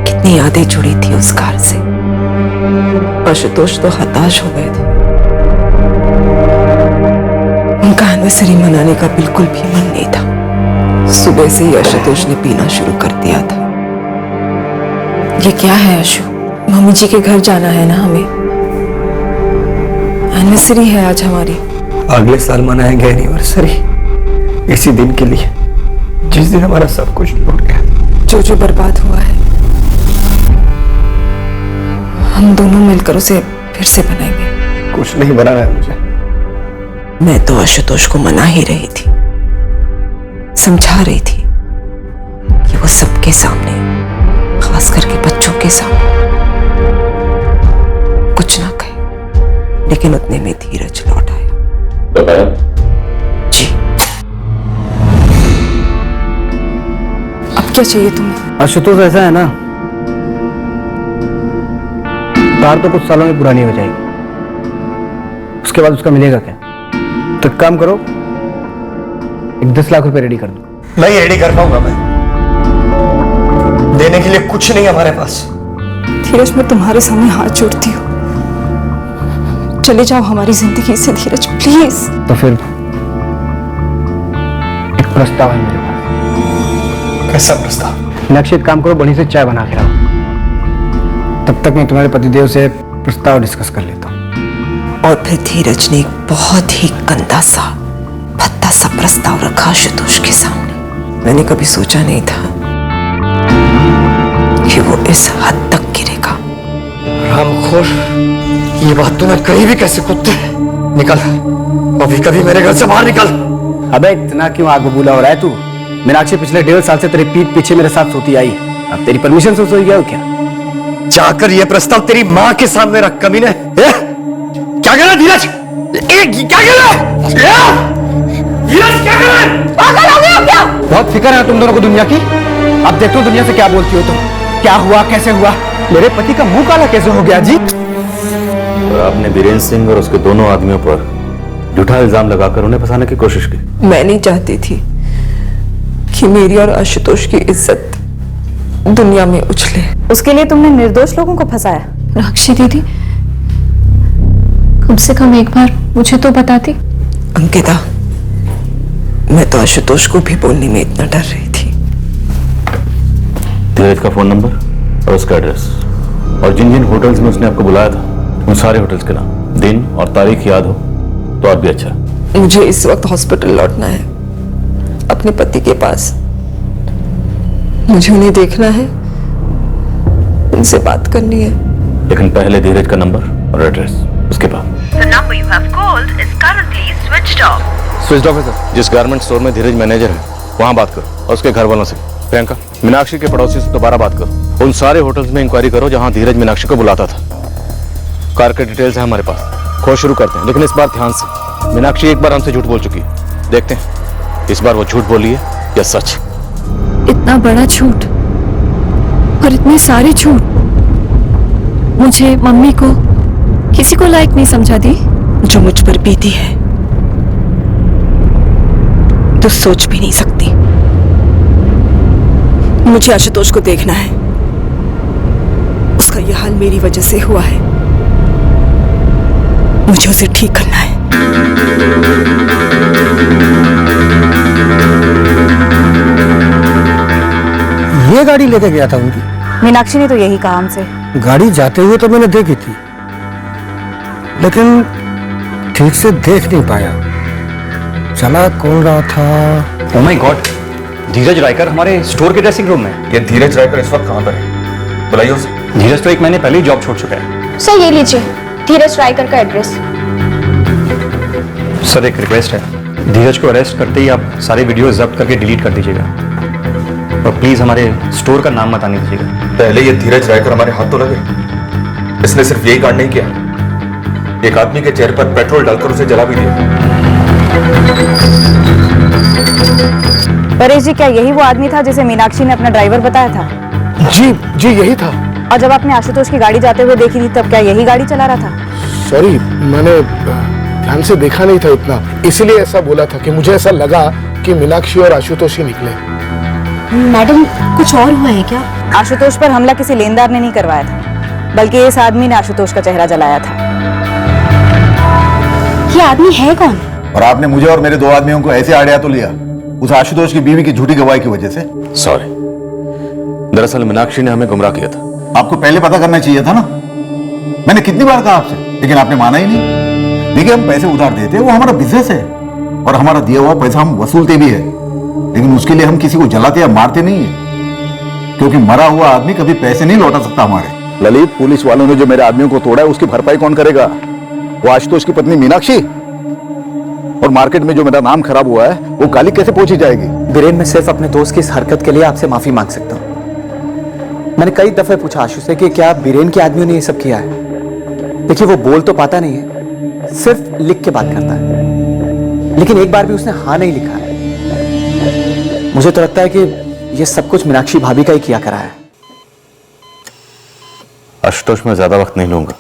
कितनी यादें जुड़ी थी उस कार से। आशुतोष तो हताश हो गए थे। उनका एनिवर्सरी मनाने का बिल्कुल भी मन नहीं था। सुबह से ही आशुतोष ने पीना शुरू कर दिया था। ये क्या है आशु? मम्मी जी के घर जाना है ना हमें। एनिवर्सरी है आज हमारी। अगले साल मनाएंगे एनिवर्सरी, इसी दिन के लिए जिस दिन हमारा सब कुछ लौट गया। जो जो बर्बाद हुआ है हम दोनों मिलकर उसे फिर से बनाएंगे। कुछ नहीं बनाना है मुझे। मैं तो आशुतोष को मना ही रही थी, समझा रही थी कि वो सबके सामने, खास करके बच्चों के सामने कुछ ना कहे, लेकिन उतने में धीरज लौट आया। जी। अब क्या चाहिए तुम्हें? आशुतोष ऐसा है ना, कार तो कुछ सालों में पुरानी हो जाएगी, उसके बाद उसका मिलेगा क्या? तो काम करो, एक 10 लाख रुपए रेडी कर दो। नहीं रेडी कर पाऊंगा मैं, देने के लिए कुछ नहीं हमारे पास। धीरज मैं तुम्हारे सामने हाथ जोड़ती हूँ, चले जाओ हमारी जिंदगी से धीरज, प्लीज। तो फिर एक प्रस्ताव है मेरे पास। कैसा प्रस्ताव? मीनाक्षी एक काम करो, बढ़िया से चाय बना के लाओ, तब तक मैं तुम्हारे पतिदेव से प्रस्ताव डिस्कस कर लेता हूँ। और फिर धीरज ने एक बहुत ही गंदा सा, भद्दा सा प्रस्ताव रखा आशुतोष के सामने। मैंने कभी सोचा नहीं था कि वो इस हद तक गिरेगा। रामखोर, ये बात तूने कही भी कैसे? कुत्ते निकल, अभी कभी मेरे घर से बाहर निकल। अबे इतना क्यों आग बबूला हो रहा है तू? मीनाक्षी पिछले 1.5 साल से तेरे पीठ पीछे मेरे साथ सोती आई, अब तेरी परमिशन से सोई गया हो क्या? जाकर ये प्रस्ताव तेरी माँ के सामने रख कमीने। क्या कर रहा धीरज? क्या कर रहा? धीरज क्या कर रहा? पागल हो गया क्या? बहुत फिक्र है तुम दोनों को दुनिया की। अब देखते हो दुनिया से क्या बोलती हो तुम। क्या हुआ, कैसे हुआ? मेरे पति का मुंह काला कैसे हो गया जी? और आपने वीरेंद्र सिंह और उसके दोनों आदमियों पर झूठा इल्जाम लगाकर उन्हें फंसाने की कोशिश की। मैं नहीं चाहती थी कि मेरी और आशुतोष की इज्जत दुनिया में उछले। उसके लिए तुमने निर्दोष लोगों को फंसाया। राक्षी दीदी, कम से कम एक बार मुझे तो बताती। अंकिता, मैं तो आशुतोष को भी बोलने में इतना डर रही थी। धीरज का फोन नंबर और उसका एड्रेस, और जिन जिन होटल्स में उसने आपको बुलाया था उन सारे होटल्स के नाम, दिन और तारीख याद हो तो और भी अच्छा। मुझे इस वक्त हॉस्पिटल लौटना है, अपने पति के पास। मुझे उन्हें देखना है, उनसे बात करनी है। लेकिन पहले धीरज का नंबर और एड्रेस, उसके बाद। The number you have called is currently switched off. Switch off है सर। जिस गारमेंट स्टोर में धीरज मैनेजर है वहां बात करो, और उसके घर वालों से। प्रियंका, मीनाक्षी के पड़ोसी से दोबारा बात करो। उन सारे होटल्स में इंक्वायरी करो जहां धीरज मीनाक्षी को बुलाता था। कार के डिटेल्स है हमारे पास, खोज शुरू करते हैं। लेकिन इस बार ध्यान से, मीनाक्षी एक बार हमसे झूठ बोल चुकी है, देखते हैं इस बार वो झूठ बोली है या सच। इतना बड़ा झूठ और इतने सारे झूठ मुझे, मम्मी को, किसी को लायक नहीं समझा दी। जो मुझ पर बीती है तो सोच भी नहीं सकती। मुझे आशुतोष को देखना है, उसका यह हाल मेरी वजह से हुआ है, मुझे उसे ठीक करना है। ये गाड़ी लेके गया था उनकी? मीनाक्षी ने तो यही कहा हमसे। गाड़ी जाते हुए तो मैंने देखी थी, लेकिन ठीक से देख नहीं पाया, चला कौन रहा था। ओह माय गॉड, धीरज रायकर हमारे स्टोर के ड्रेसिंग रूम में। ये धीरज रायकर इस वक्त कहां पर है? बुलाइए उसे। धीरज तो 1 महीने पहले ही जॉब छोड़ चुका है। सर ये लीजिए धीरज रायकर का एड्रेस। सर एक रिक्वेस्ट है, धीरज को अरेस्ट करते ही आप सारे वीडियो जब्त करके डिलीट कर दीजिएगा, और प्लीज हमारे स्टोर का नाम मत आने दीजिएगा। पहले ये धीरज रायकर हमारे हाथ तो लगे, इसने सिर्फ यही कांड नहीं किया, एक आदमी के चेहरे पर पेट्रोल डालकर उसे जला भी दिया। परेश जी, क्या यही वो आदमी था जिसे मीनाक्षी ने अपना ड्राइवर बताया था? जी जी, यही था। और जब आपने आशुतोष की गाड़ी जाते हुए देखी थी, तब क्या यही गाड़ी चला रहा था? सॉरी, मैंने ध्यान से देखा नहीं था इतना, इसलिए ऐसा बोला था कि मुझे ऐसा लगा कि मीनाक्षी और आशुतोष ही निकले। मैडम, कुछ और हुआ है क्या? आशुतोष पर हमला किसी लेनदार ने नहीं करवाया था, बल्कि इस आदमी ने आशुतोष का चेहरा जलाया था। ये आदमी है कौन? और आपने मुझे और मेरे 2 आदमियों को ऐसे आड़िया तो लिया उस आशुतोष की बीवी की झूठी गवाही की वजह से। सॉरी, दरअसल मीनाक्षी ने हमें गुमराह किया था। आपको पहले पता करना चाहिए था ना। मैंने कितनी बार कहा आपसे, लेकिन आपने माना ही नहीं। देखिए, हम पैसे उधार देते हैं, वो हमारा बिजनेस है और हमारा दिया हुआ पैसा हम वसूलते भी है, लेकिन उसके लिए हम किसी को जलाते या मारते नहीं है, क्योंकि मरा हुआ आदमी कभी पैसे नहीं लौटा सकता हमारे। ललित, पुलिस वालों ने जो मेरे आदमियों को तोड़ा है उसकी भरपाई कौन करेगा? वो आशुतोष की पत्नी मीनाक्षी। और मार्केट में जो मेरा नाम खराब हुआ है वो गाली कैसे पहुंची जाएगी? बीरेन, मैं सिर्फ अपने दोस्त की इस हरकत के लिए आपसे माफी मांग सकता हूँ। मैंने कई दफे पूछा आशु से कि क्या बीरेन के आदमियों ने ये सब किया है। देखिए, वो बोल तो पाता नहीं है, सिर्फ लिख के बात करता है, लेकिन एक बार भी उसने हाँ नहीं लिखा है। मुझे तो लगता है कि ये सब कुछ मीनाक्षी भाभी का ही किया करा है। आशुतोष, मैं ज्यादा वक्त नहीं लूंगा।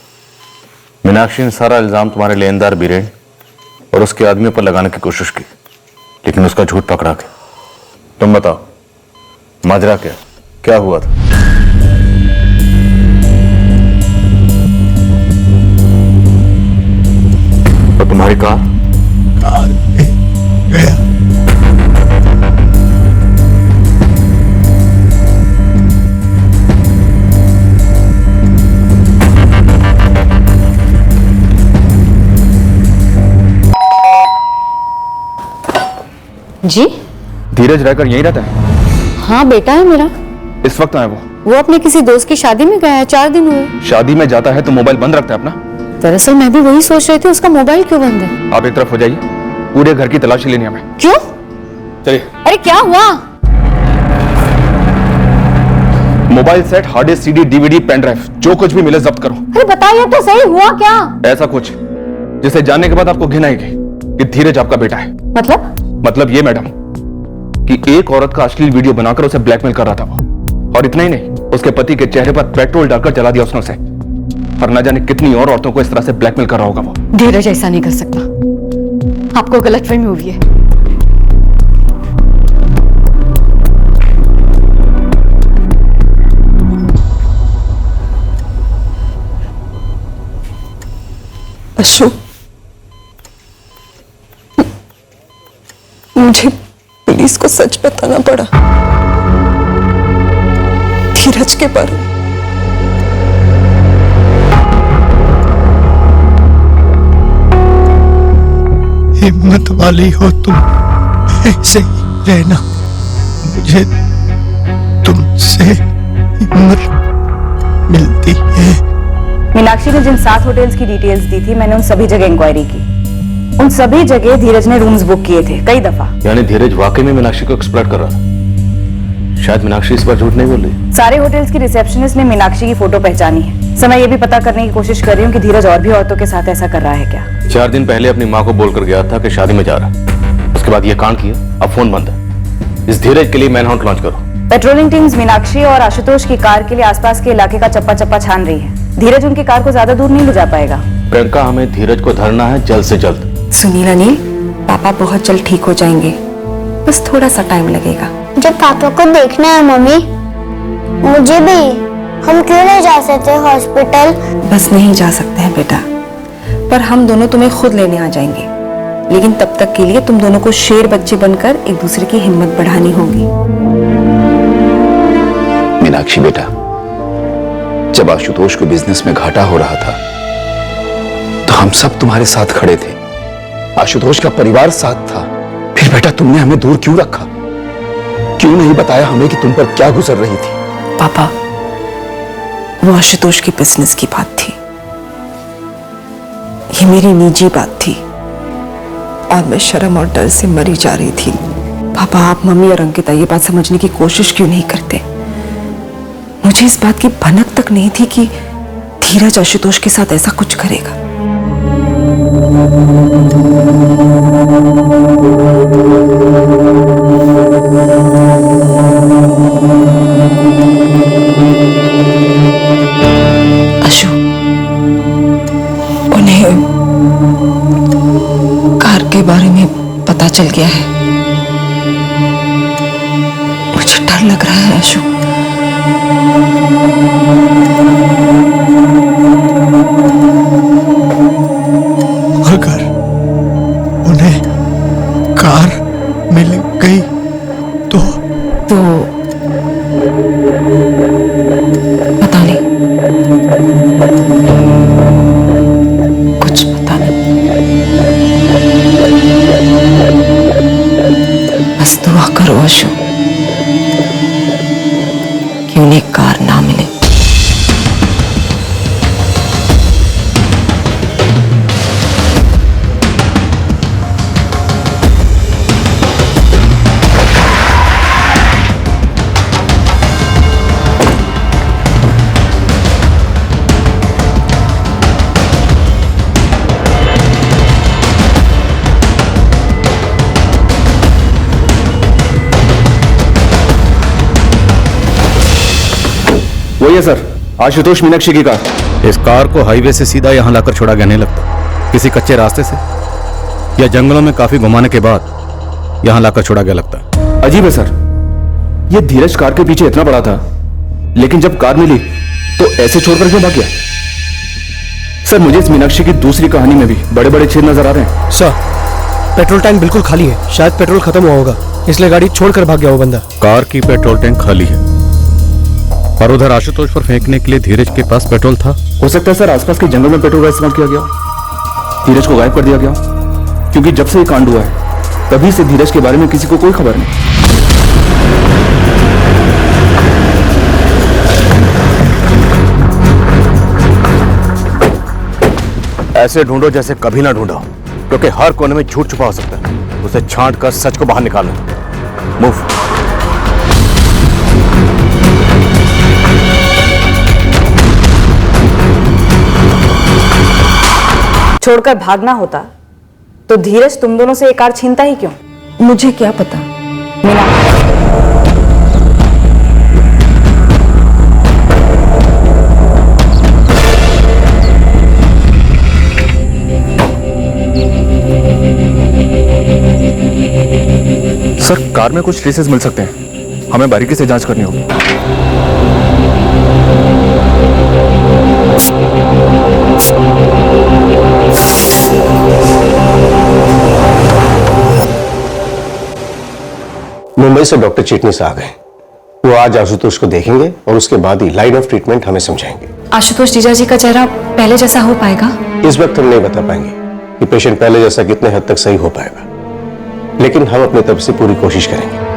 मीनाक्षी ने सारा इल्जाम तुम्हारे लेनदार बीरेन और उसके आदमियों पर लगाने की कोशिश की, लेकिन उसका झूठ पकड़ा के। तुम बताओ, माजरा क्या हुआ था? और तुम्हारी कार गया। जी, धीरज रहकर यहीं रहता है? हाँ, बेटा है मेरा। इस वक्त आए वो अपने किसी दोस्त की शादी में गया है, 4 दिन हुए। शादी में जाता है तो मोबाइल बंद रखता है अपना? दरअसल मैं भी वही सोच रही थी, उसका मोबाइल क्यों बंद है। आप एक तरफ हो जाइए, पूरे घर की तलाशी लेनी हमें। क्यों? चलिए। अरे क्या हुआ? Mobile set, hard disk, CD, DVD, pen drive, जो कुछ भी मिले जब्त करो। अरे बताइए तो सही, हुआ क्या? ऐसा कुछ जिसे जानने के बाद आपको घिन आएगी कि धीरज आपका बेटा है। मतलब ये मैडम कि एक औरत का अश्लील वीडियो बनाकर उसे ब्लैकमेल कर रहा था वो, और इतना ही नहीं, उसके पति के चेहरे पर पेट्रोल डालकर जला दिया उसने उसे, और न जाने कितनी और औरतों को इस तरह से ब्लैकमेल कर रहा होगा वो। धीरज ऐसा नहीं कर सकता, आपको गलतफहमी हुई है। अशोक, मुझे पुलिस को सच बताना पड़ा धीरज के बारे में। हिम्मत वाली हो तुम, ऐसे ही रहना। मुझे तुमसे हिम्मत मिलती है। मीनाक्षी ने जिन 7 होटल्स की डिटेल्स दी थी, मैंने उन सभी जगह इंक्वायरी की। उन सभी जगह धीरज ने रूम्स बुक किए थे कई दफा। यानी धीरज वाकई में मीनाक्षी को एक्सप्लॉइट कर रहा था। शायद मीनाक्षी इस बार झूठ नहीं बोल रही। सारे होटल्स की रिसेप्शनिस्ट ने मीनाक्षी की फोटो पहचानी है। समय ये भी पता करने की कोशिश कर रही हूँ कि धीरज और भी औरतों के साथ ऐसा कर रहा है क्या। 4 दिन पहले अपनी माँ को बोलकर गया था कि शादी में जा रहा, उसके बाद ये कांड किया, अब फोन बंद है। इस धीरज के लिए मैनहंट लॉन्च करो। पेट्रोलिंग टीम्स मीनाक्षी और आशुतोष की कार के लिए आसपास के इलाके का चप्पा चप्पा छान रही है। धीरज उनकी कार को ज्यादा दूर नहीं ले जा पाएगा। प्रियंका, हमें धीरज को धरना है जल्द से जल्द। सुनील अनिल, पापा बहुत जल्द ठीक हो जाएंगे, बस थोड़ा सा टाइम लगेगा। जब पापा को देखना है मम्मी, मुझे भी। हम क्यों नहीं जा सकते हॉस्पिटल? बस नहीं जा सकते हैं बेटा, पर हम दोनों तुम्हें खुद लेने आ जाएंगे। लेकिन तब तक के लिए तुम दोनों को शेर बच्चे बनकर एक दूसरे की हिम्मत बढ़ानी होगी। मीनाक्षी बेटा, जब आशुतोष को बिजनेस में घाटा हो रहा था तो हम सब तुम्हारे साथ खड़े थे, आशुतोष का परिवार साथ था। फिर बेटा तुमने हमें दूर क्यों रखा? क्यों नहीं बताया हमें कि तुम पर क्या गुजर रही थी? पापा, वो आशुतोष की बिजनेस की बात थी, ये मेरी निजी बात थी, और मैं शर्म और डर से मरी जा रही थी। पापा, आप मम्मी और अंकिता ये बात समझने की कोशिश क्यों नहीं करते? मुझे इस बात की भनक तक नहीं थी कि धीरज आशुतोष के साथ ऐसा कुछ करेगा। के बारे में पता चल गया है। मुझे डर लग रहा है आशु। अगर उन्हें कार मिल गई तो पता नहीं, कुछ पता नहीं। बस दुआ करो आशु कि उन्हें कार ना मिले। वही है सर, आशुतोष मीनाक्षी की कार। इस कार को हाईवे से सीधा यहाँ लाकर छोड़ा गया नहीं लगता, किसी कच्चे रास्ते से या जंगलों में काफी घुमाने के बाद यहाँ लाकर छोड़ा गया लगता है। अजीब है सर, ये धीरज कार के पीछे इतना बड़ा था, लेकिन जब कार मिली तो ऐसे छोड़कर क्यों भाग गया? सर मुझे इस मीनाक्षी की दूसरी कहानी में भी बड़े बड़े छेद नजर आ रहे हैं। सर पेट्रोल टैंक बिल्कुल खाली है, शायद पेट्रोल खत्म हुआ होगा, इसलिए गाड़ी छोड़कर भाग गया वो बंदा। कार की पेट्रोल टैंक खाली है और उधर आशुतोष पर फेंकने के लिए धीरज के पास पेट्रोल था। हो सकता है सर आसपास के जंगल में पेट्रोल का इस्तेमाल किया गया, धीरज को गायब कर दिया गया, क्योंकि जब से ये कांड हुआ है तभी से धीरज के बारे में किसी को कोई खबर नहीं। ऐसे ढूंढो जैसे कभी ना ढूंढा, क्योंकि हर कोने में झूठ छुपा हो सकता है। उसे छांट कर सच को बाहर निकालो। मूव। छोड़कर भागना होता तो धीरज तुम दोनों से ये कार छीनता ही क्यों? मुझे क्या पता। सर कार में कुछ ट्रेसेस मिल सकते हैं, हमें बारीकी से जांच करनी होगी। मुंबई से डॉक्टर चिटनीस आ गए। वो आज आशुतोष को देखेंगे और उसके बाद ही लाइन ऑफ ट्रीटमेंट हमें समझाएंगे। आशुतोष जीजा जी का चेहरा पहले जैसा हो पाएगा? इस वक्त हम नहीं बता पाएंगे कि पेशेंट पहले जैसा कितने हद तक सही हो पाएगा, लेकिन हम अपनी तरफ से पूरी कोशिश करेंगे।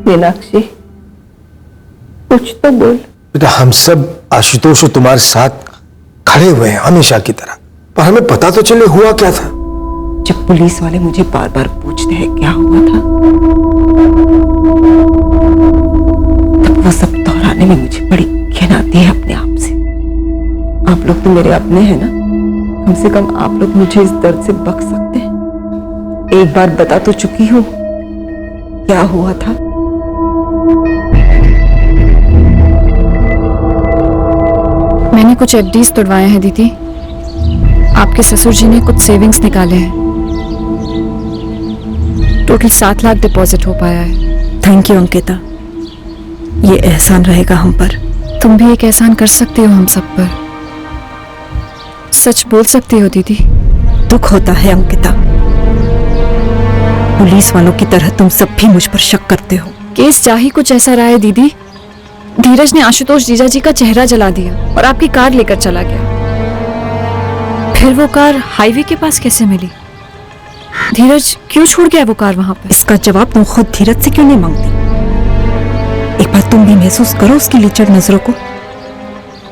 मीनाक्षी कुछ तो बोल। बेटा हम सब आशुतोष और तुम्हारे साथ खड़े हुए हैं हमेशा की तरह, पर हमें पता तो चले हुआ क्या था। जब पुलिस वाले मुझे बार बार पूछते हैं क्या हुआ था, तब वो सब दोहराने में मुझे बड़ी घिन आती है अपने आप से। आप लोग तो मेरे अपने हैं ना, कम से कम आप लोग मुझे इस दर्द से बख्श सकते हैं। एक बार बता तो चुकी हूं क्या हुआ था। मैंने कुछ एफडीज तोड़वाए हैं दीदी। आपके ससुर जी ने कुछ सेविंग्स निकाले हैं। टोटल 7 लाख डिपॉजिट हो पाया है। थैंक यू अंकिता, ये एहसान रहेगा हम पर। तुम भी एक एहसान कर सकती हो हम सब पर। सच बोल सकती हो दीदी। दुख होता है अंकिता, पुलिस वालों की तरह तुम सब भी मुझ पर शक करते हो। केस जा ही कुछ ऐसा रहा है दीदी। धीरज ने आशुतोष जीजा जी का चेहरा जला दिया और आपकी कार लेकर चला गया। फिर वो कार हाईवे के पास कैसे मिली? धीरज क्यों छोड़ गया वो कार वहां पर? इसका जवाब तुम खुद धीरज से क्यों नहीं मांगती? एक बार तुम भी महसूस करो उसकी लीचड़ नजरों को।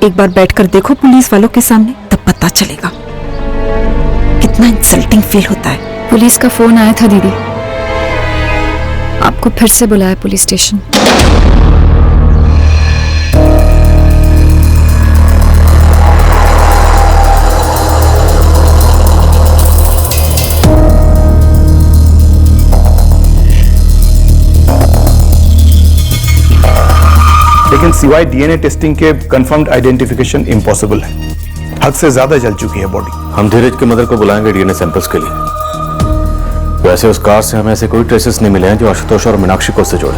एक बार बैठकर देखो पुलिस वालों के सामने, तब पता चलेगा कितना इंसल्टिंग फील होता है। पुलिस का फोन आया था दीदी, आपको फिर से बुलाया पुलिस स्टेशन। सिवाय डीएनए टेस्टिंग के कंफर्म्ड आइडेंटिफिकेशन इम्पॉसिबल है। हद से ज्यादा जल चुकी है बॉडी। हम धीरज के मदर को बुलाएंगे डीएनए सैंपल्स के लिए। वैसे उस कार से हमें ऐसे कोई ट्रेसेस नहीं मिले हैं जो आशुतोष और मीनाक्षी को उससे जोड़े।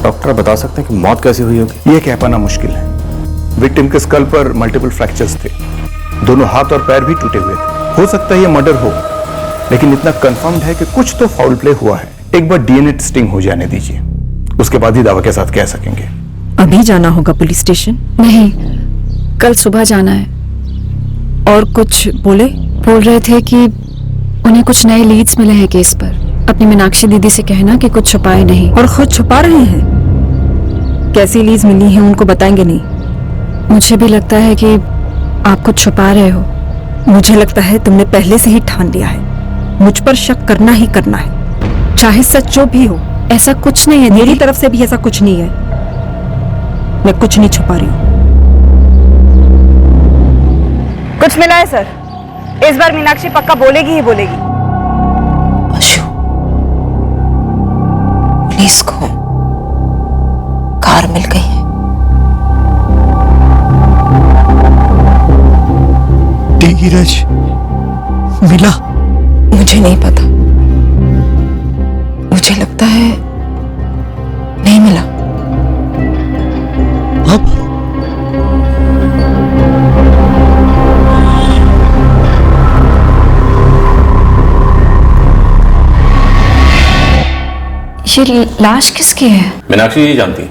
डॉक्टर बता सकते हैं कि मौत कैसी हुई होगी? ये कह पाना मुश्किल है। विक्टिम के स्कल पर मल्टीपल फ्रैक्चर्स थे, दोनों हाथ और पैर भी टूटे हुए थे। हो सकता है ये मर्डर हो, लेकिन इतना कंफर्म्ड है कि कुछ तो फाउल प्ले हुआ है। एक बार डीएनए टेस्टिंग हो जाने दीजिए, उसके बाद ही दावा के साथ कह सकेंगे। अभी जाना होगा पुलिस स्टेशन? नहीं, कल सुबह जाना है। और कुछ बोले? बोल रहे थे कि उन्हें कुछ नए लीड्स मिले हैं केस पर। अपनी मीनाक्षी दीदी से कहना कि कुछ छुपाए नहीं। और खुद छुपा रहे हैं? कैसी लीड्स मिली हैं उनको बताएंगे नहीं? मुझे भी लगता है कि आप कुछ छुपा रहे हो। मुझे लगता है तुमने पहले से ही ठान लिया है, मुझ पर शक करना ही करना है, चाहे सच जो भी हो। ऐसा कुछ नहीं है, मेरी तरफ से भी ऐसा कुछ नहीं है। मैं कुछ नहीं छुपा रही हूँ। कुछ मिला है सर? इस बार मीनाक्षी पक्का बोलेगी ही बोलेगी। अशु, पुलिस को कार मिल गई है। धीरज मिला? मुझे नहीं पता, मुझे लगता है नहीं मिला। अब ये लाश किसकी है? मीनाक्षी जी जानती है?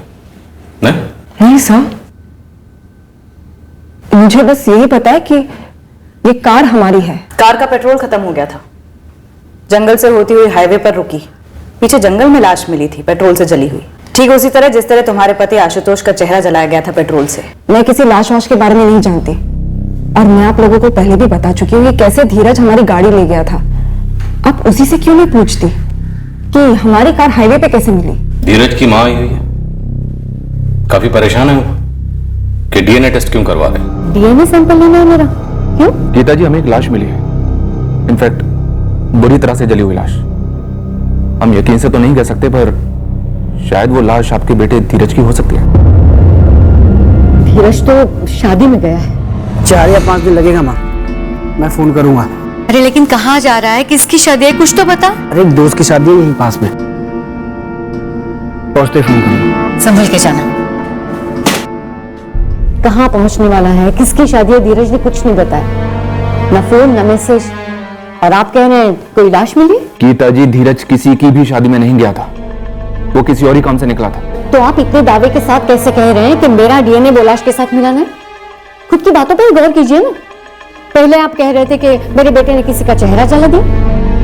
नहीं? नहीं सर, मुझे बस यही पता है कि ये कार हमारी है। कार का पेट्रोल खत्म हो गया था, जंगल से होती हुई हाईवे पर रुकी, पीछे जंगल में लाश मिली थी पेट्रोल से जली हुई, ठीक उसी तरह जिस तरह तुम्हारे पति आशुतोष का चेहरा जलाया गया था पेट्रोल से। मैं किसी लाश वाश के बारे में नहीं जानती, और मैं आप लोगों को पहले भी बता चुकी हूँ ये कैसे धीरज हमारी गाड़ी ले गया था। आप उसी से क्यों नहीं पूछती कि हमारी कार हाईवे पे कैसे मिली? धीरज की मां आई हुई है, काफी परेशान है वो कि डीएनए टेस्ट क्यों करवा रहे? डीएनए सैंपल लेना है मेरा? क्यों? गीता जी, हमें एक लाश मिली है, इनफैक्ट बुरी तरह से जली हुई लाश। हम यकीन से तो नहीं कह सकते, पर शायद वो लाश आपके बेटे धीरज की हो सकती है। धीरज तो शादी में गया है। 4 या 5 दिन लगेगा माँ, मैं फोन करूंगा। अरे लेकिन कहाँ जा रहा है, किसकी शादी है, कुछ तो बता। अरे एक दोस्त की शादी है यहीं पास में, पहुंचते फोन करूंगा। संभल के जाना। कहाँ पहुंचने वाला है, किसकी शादी है, धीरज ने कुछ नहीं बताया, न फोन न मैसेज। और आप कह रहे हैं कोई लाश मिली? गीता जी, धीरज किसी की भी शादी में नहीं गया था, वो किसी और ही काम से निकला था। तो आप इतने दावे के साथ कैसे कह रहे हैं कि मेरा डीएनए वो लाश के साथ मिला है? खुद की बातों पर गौर कीजिए ना। पहले आप कह रहे थे कि मेरे बेटे ने किसी का चेहरा जला दिया,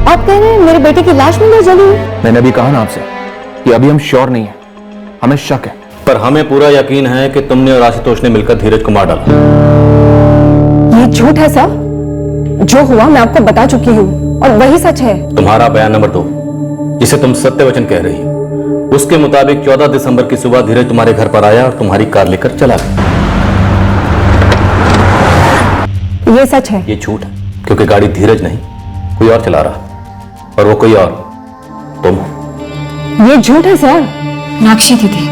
आप कह रहे हैं मेरे बेटे की लाश मिली जली हुई। मैंने अभी कहा ना आपसे कि अभी हम श्योर नहीं है, हमें शक है। पर हमें पूरा यकीन है कि तुमने और आशुतोष ने मिलकर धीरज को मार डाला। ये झूठ है सर, जो हुआ मैं आपको बता चुकी हूँ और वही सच है। तुम्हारा बयान नंबर 2, जिसे तुम सत्य वचन कह रही हो, उसके मुताबिक 14 दिसंबर की सुबह धीरज तुम्हारे घर पर आया और तुम्हारी कार लेकर चला गया। ये सच है। ये झूठ है, क्योंकि गाड़ी धीरज नहीं कोई और चला रहा, और वो कोई और तुम हो। ये झूठ है सर। मीनाक्षी दीदी,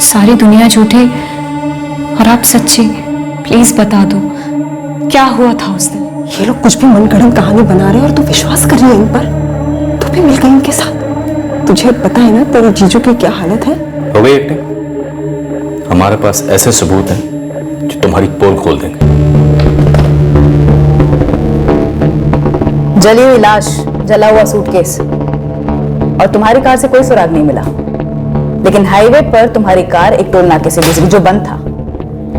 सारी दुनिया झूठी और आप सच्ची। प्लीज बता दो क्या हुआ था उस दिन। ये लोग कुछ भी मनगढ़ंत कहानी बना रहे हैं और तू विश्वास कर रही है इन पर। तू भी मिल गई इनके साथ। तुझे पता है ना तेरे जीजू की क्या हालत है? हो गई एक्टिंग। हमारे पास ऐसे सबूत हैं जो तुम्हारी पोल खोल देंगे। जली हुई लाश, जला हुआ सूटकेस, और तुम्हारी कार से कोई सुराग नहीं मिला, लेकिन हाईवे पर तुम्हारी कार एक टोल नाके से गुजरी जो बंद था,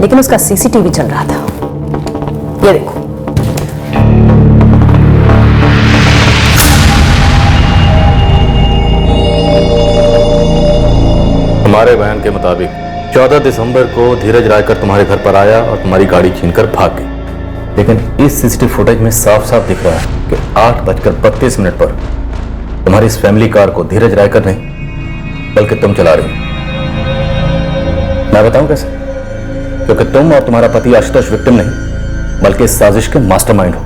लेकिन उसका सीसीटीवी चल रहा था। ये देखो। हमारे बयान के मुताबिक 14 दिसंबर को धीरज रायकर तुम्हारे घर पर आया और तुम्हारी गाड़ी छीनकर भाग गई, लेकिन इस सीसीटीवी फुटेज में साफ साफ दिख रहा है कि 8:32 पर तुम्हारी इस फैमिली कार को धीरज रायकर नहीं बल्कि तुम चला रही हो। मैं बताऊं कैसे? क्योंकि तुम और तुम्हारा पति आशुतोष विक्टिम नहीं बल्कि इस साजिश के मास्टरमाइंड हो।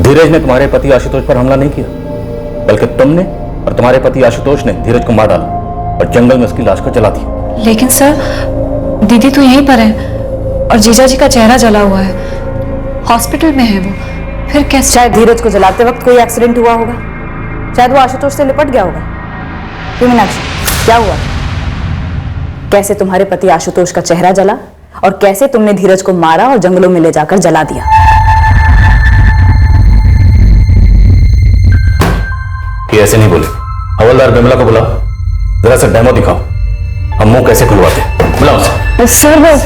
धीरज ने तुम्हारे पति आशुतोष पर हमला नहीं किया, बल्कि तुमने और तुम्हारे पति आशुतोष ने धीरज को मार डाला और जंगल में उसकी लाश को जला दिया। लेकिन सर, दीदी तो यहीं पर है और जीजा जी का चेहरा जला हुआ है, हॉस्पिटल में है वो, फिर कैसे? शायद धीरज को जलाते वक्त कोई एक्सीडेंट हुआ होगा, शायद वो आशुतोष से लिपट गया होगा। क्यों मीनाक्षी, क्या हुआ? कैसे तुम्हारे पति आशुतोष का चेहरा जला और कैसे तुमने धीरज को मारा और जंगलों में ले जाकर जला दिया? ये ऐसे नहीं बोले। हवलदार बिमला को बुलाओ, जरा सा डेमो दिखाओ, हम मुंह कैसे खुलवाते हैं। बुलाओ उसे। सर बस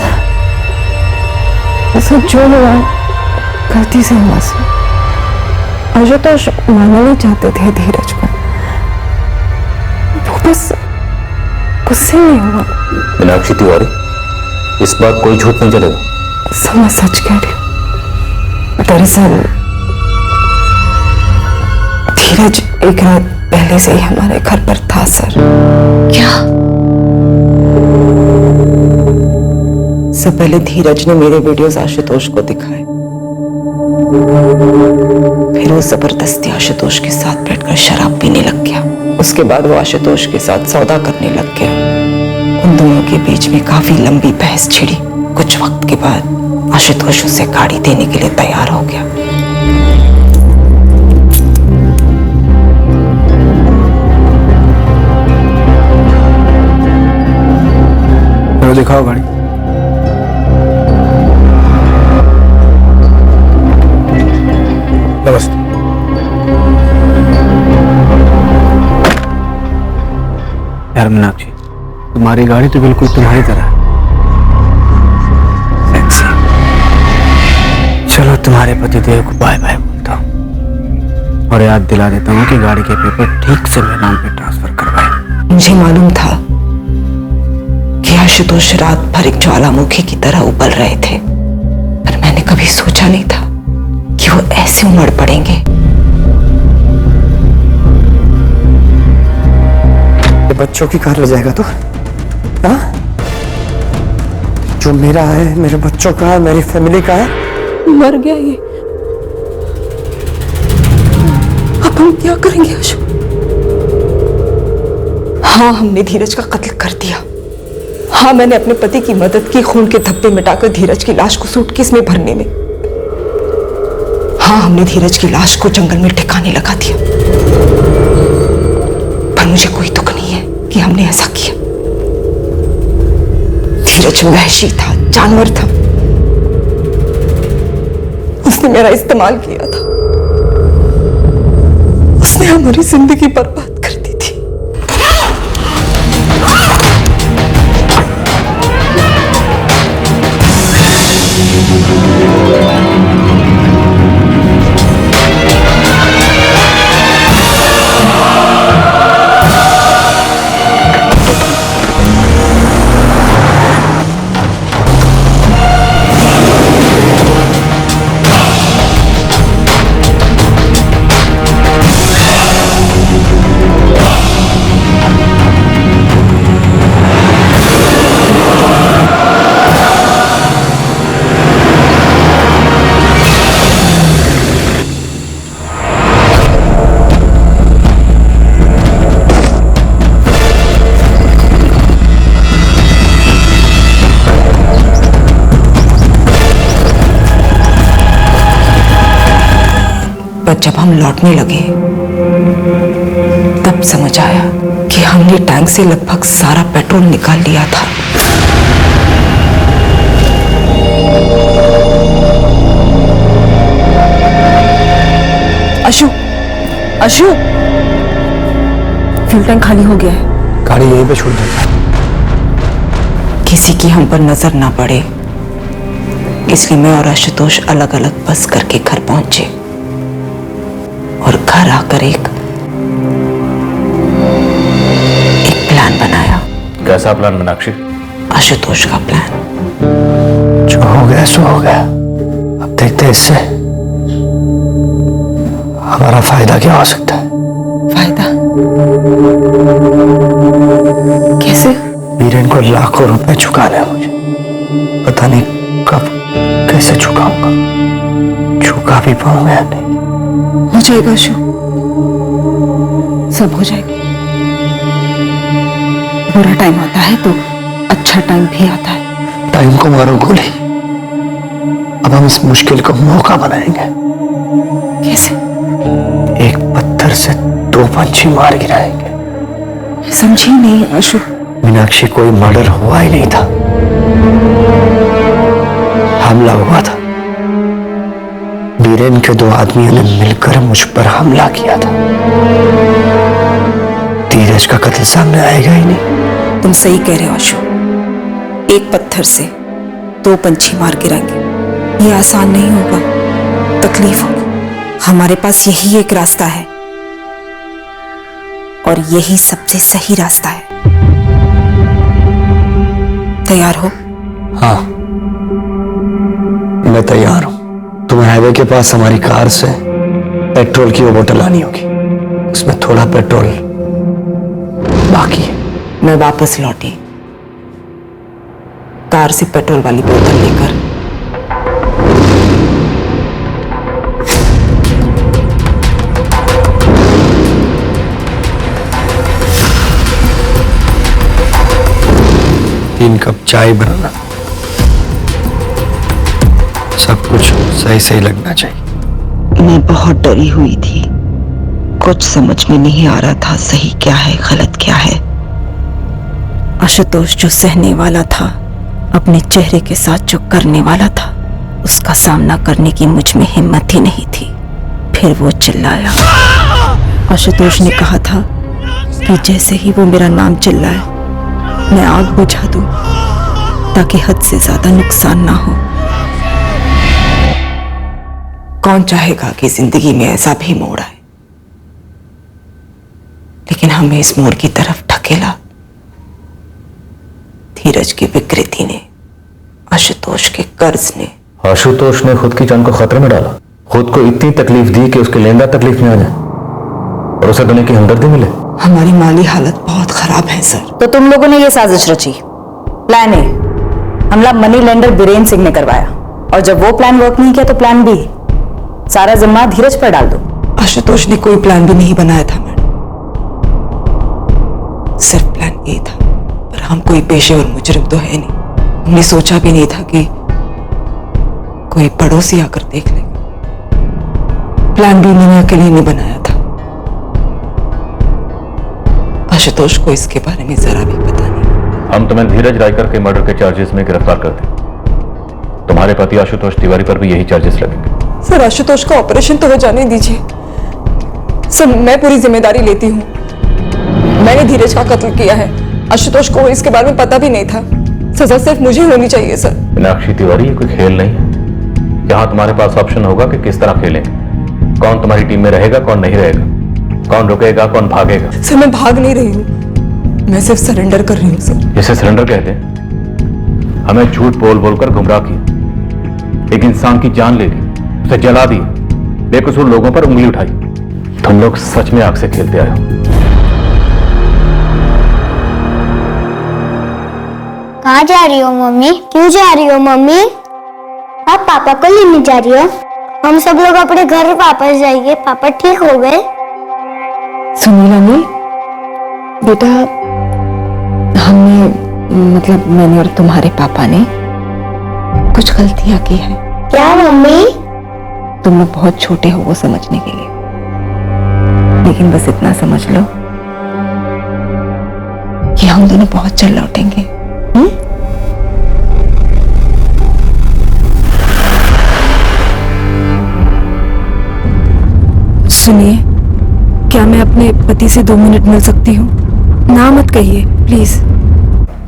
जो हुआ गलती से हुआ सर। आशुतोष मानना नहीं चाहते थे धीरज को, वो बस गुस्से में हुआ। मीनाक्षी तिवारी, इस बात कोई झूठ नहीं चलेगा। सर मैं सच कह रही हूँ। दरअसल धीरज एक रात पहले से ही हमारे घर पर था सर। क्या? सब पहले धीरज ने मेरे वीडियोस आशुतोष को दिखाए, फिर वो जबरदस्ती आशुतोष के साथ बैठकर शराब पीने लग गया। उसके बाद वो आशुतोष के साथ सौदा करने लग गया। उन दोनों के बीच में काफी लंबी बहस छिड़ी। कुछ वक्त के बाद आशुतोष उसे गाड़ी देने के लिए तैयार हो गया। दिखाओ गाड़ी। नमस्ते। यार मीनाक्षी, तुम्हारी गाड़ी तो बिल्कुल तुम्हारी तरह है। सेक्सी। चलो तुम्हारे पतिदेव को बाय बाय बोलता हूँ और याद दिला देता हूँ कि गाड़ी के पेपर ठीक से मेरे नाम पे ट्रांसफर करवाए। मुझे मालूम था कि आशुतोष रात भर एक ज्वालामुखी की तरह उबल रहे थे, पर मैंने कभी सोचा नहीं था कि वो ऐसे उमड़ पड़ेंगे। ये बच्चों की कार ले जाएगा तो? हाँ? जो मेरा है, मेरे बच्चों का है, मेरी फैमिली का है, मर गया ये। अब हम क्या करेंगे आशु? हाँ, हमने धीरज का कत्ल कर दिया। हाँ, मैंने अपने पति की मदद की खून के धब्बे मिटाकर धीरज की लाश को सूटकेस में भरने में। हाँ, हमने धीरज की लाश को जंगल में ठिकाने लगा दिया, पर मुझे कोई दुख नहीं है कि हमने ऐसा किया। धीरज वहशी था, जानवर था। उसने मेरा इस्तेमाल किया था। उसने हमारी जिंदगी बर्बाद कर दी थी। पर जब हम लौटने लगे तब समझ आया कि हमने टैंक से लगभग सारा पेट्रोल निकाल लिया था। अशु, अशु, फ्यूल टैंक खाली हो गया है। गाड़ी यहीं पे छोड़ देता। किसी की हम पर नजर ना पड़े, इसलिए मैं और आशुतोष अलग अलग बस करके घर पहुंचे और घर आकर एक प्लान बनाया। कैसा प्लान मीनाक्षी? आशुतोष का प्लान। जो हो गया सो हो गया। अब देखते हैं इससे हमारा फायदा क्या हो सकता है। फायदा कैसे? वीरेन को लाखों रुपए चुकाने हैं मुझे। पता नहीं कब कैसे चुकाऊंगा। चुका भी पाऊंगा या नहीं। हो जाएगा अशु, सब हो जाएगा। बुरा टाइम आता है तो अच्छा टाइम भी आता है। टाइम को मारो गोली, अब हम इस मुश्किल को मौका बनाएंगे। कैसे? एक पत्थर से 2 पंछी मार गिराएंगे। समझी नहीं आशु। मीनाक्षी, कोई मर्डर हुआ ही नहीं था, हमला हुआ था। बीरेन के 2 आदमियों ने मिलकर मुझ पर हमला किया था। धीरज का कत्ल सामने आएगा ही नहीं। तुम सही कह रहे हो आशु, एक पत्थर से 2 पंछी मार गिराएंगे, ये आसान नहीं होगा, तकलीफ होगी। हमारे पास यही एक रास्ता है और यही सबसे सही रास्ता है। तैयार हो? हाँ, मैं तैयार हूं। तुम्हें हाईवे के पास हमारी कार से पेट्रोल की वो बोतल आनी होगी, उसमें थोड़ा पेट्रोल बाकी है। मैं वापस लौटी, कार से पेट्रोल वाली बोतल लेकर। तीन कप चाय बनाना, सब कुछ सही सही लगना चाहिए। मैं बहुत डरी हुई थी, कुछ समझ में नहीं आ रहा था सही क्या है गलत क्या है। आशुतोष जो सहने वाला था, अपने चेहरे के साथ जो करने वाला था, उसका सामना करने की मुझ में हिम्मत ही नहीं थी। फिर वो चिल्लाया। आशुतोष ने कहा था कि जैसे ही वो मेरा नाम चिल्लाए मैं आग बुझा दूं ताकि हद से ज्यादा नुकसान ना हो। कौन चाहेगा कि जिंदगी में ऐसा भी मोड़ आए, लेकिन हमें इस मोड़ की तरफ ढकेला धीरज की विकृति ने, आशुतोष के कर्ज ने। आशुतोष ने खुद की जान को खतरे में डाला, खुद को इतनी तकलीफ दी कि उसके लेनदार तकलीफ में आ जाए और उसे दुनिया की हमदर्दी मिले। हमारी माली हालत बहुत खराब है सर। तो तुम लोगों ने ये साजिश रची। प्लान ए, हमला मनी लेंडर बीरेन सिंह ने करवाया, और जब वो प्लान वर्क नहीं किया तो प्लान बी, सारा जिम्मा धीरज पर डाल दो। आशुतोष ने कोई प्लान भी नहीं बनाया था मैडम, सिर्फ प्लान ए था। पर हम कोई पेशेवर मुजरिम तो है नहीं, हमने सोचा भी नहीं था कि कोई पड़ोसी आकर देख लेगा। प्लान बी मैंने अकेले नहीं बनाया था, आशुतोष को इसके बारे में जरा भी पता नहीं। हम तुम्हें धीरज रायकर के मर्डर के चार्जेस में गिरफ्तार करते हैं। तुम्हारे पति आशुतोष तिवारी पर भी यही चार्जेस लगेंगे। सर आशुतोष का ऑपरेशन तो हो जाने दीजिए सर, मैं पूरी जिम्मेदारी लेती हूँ। मैंने धीरज का कत्ल किया है, आशुतोष को इसके बारे में पता भी नहीं था। सजा सिर्फ मुझे होनी चाहिए सर। मीनाक्षी तिवारी, ये कोई खेल नहीं है। यहाँ तुम्हारे पास ऑप्शन होगा कि किस तरह खेलें, कौन तुम्हारी टीम में रहेगा, कौन नहीं रहेगा, कौन रुकेगा, कौन भागेगा। सर मैं भाग नहीं रही हूँ, मैं सिर्फ सरेंडर कर रही हूँ सर। जिसे सरेंडर कहते हैं। हमें झूठ बोल बोलकर गुमराह किया, एक इंसान की जान ले ली, उसे जला दी, बेकसूर लोगों पर उंगली उठाई। तुम लोग सच में आग से खेलते आए हो। कहाँ जा रही हो मम्मी? क्यों जा रही हो मम्मी? आप पापा को लेने जा रही हो? हम सब लोग अपने घर वापस जाएंगे, पापा ठीक हो गए? सुनीला ने बेटा, हमने मतलब मैंने और तुम्हारे पापा ने कुछ गलतियां की हैं। क्या मम्मी? तुम लोग बहुत छोटे हो वो समझने के लिए, लेकिन बस इतना समझ लो कि हम दोनों बहुत जल्द लौटेंगे। सुनिए, क्या मैं अपने पति से 2 मिनट मिल सकती हूँ? ना मत कहिए प्लीज।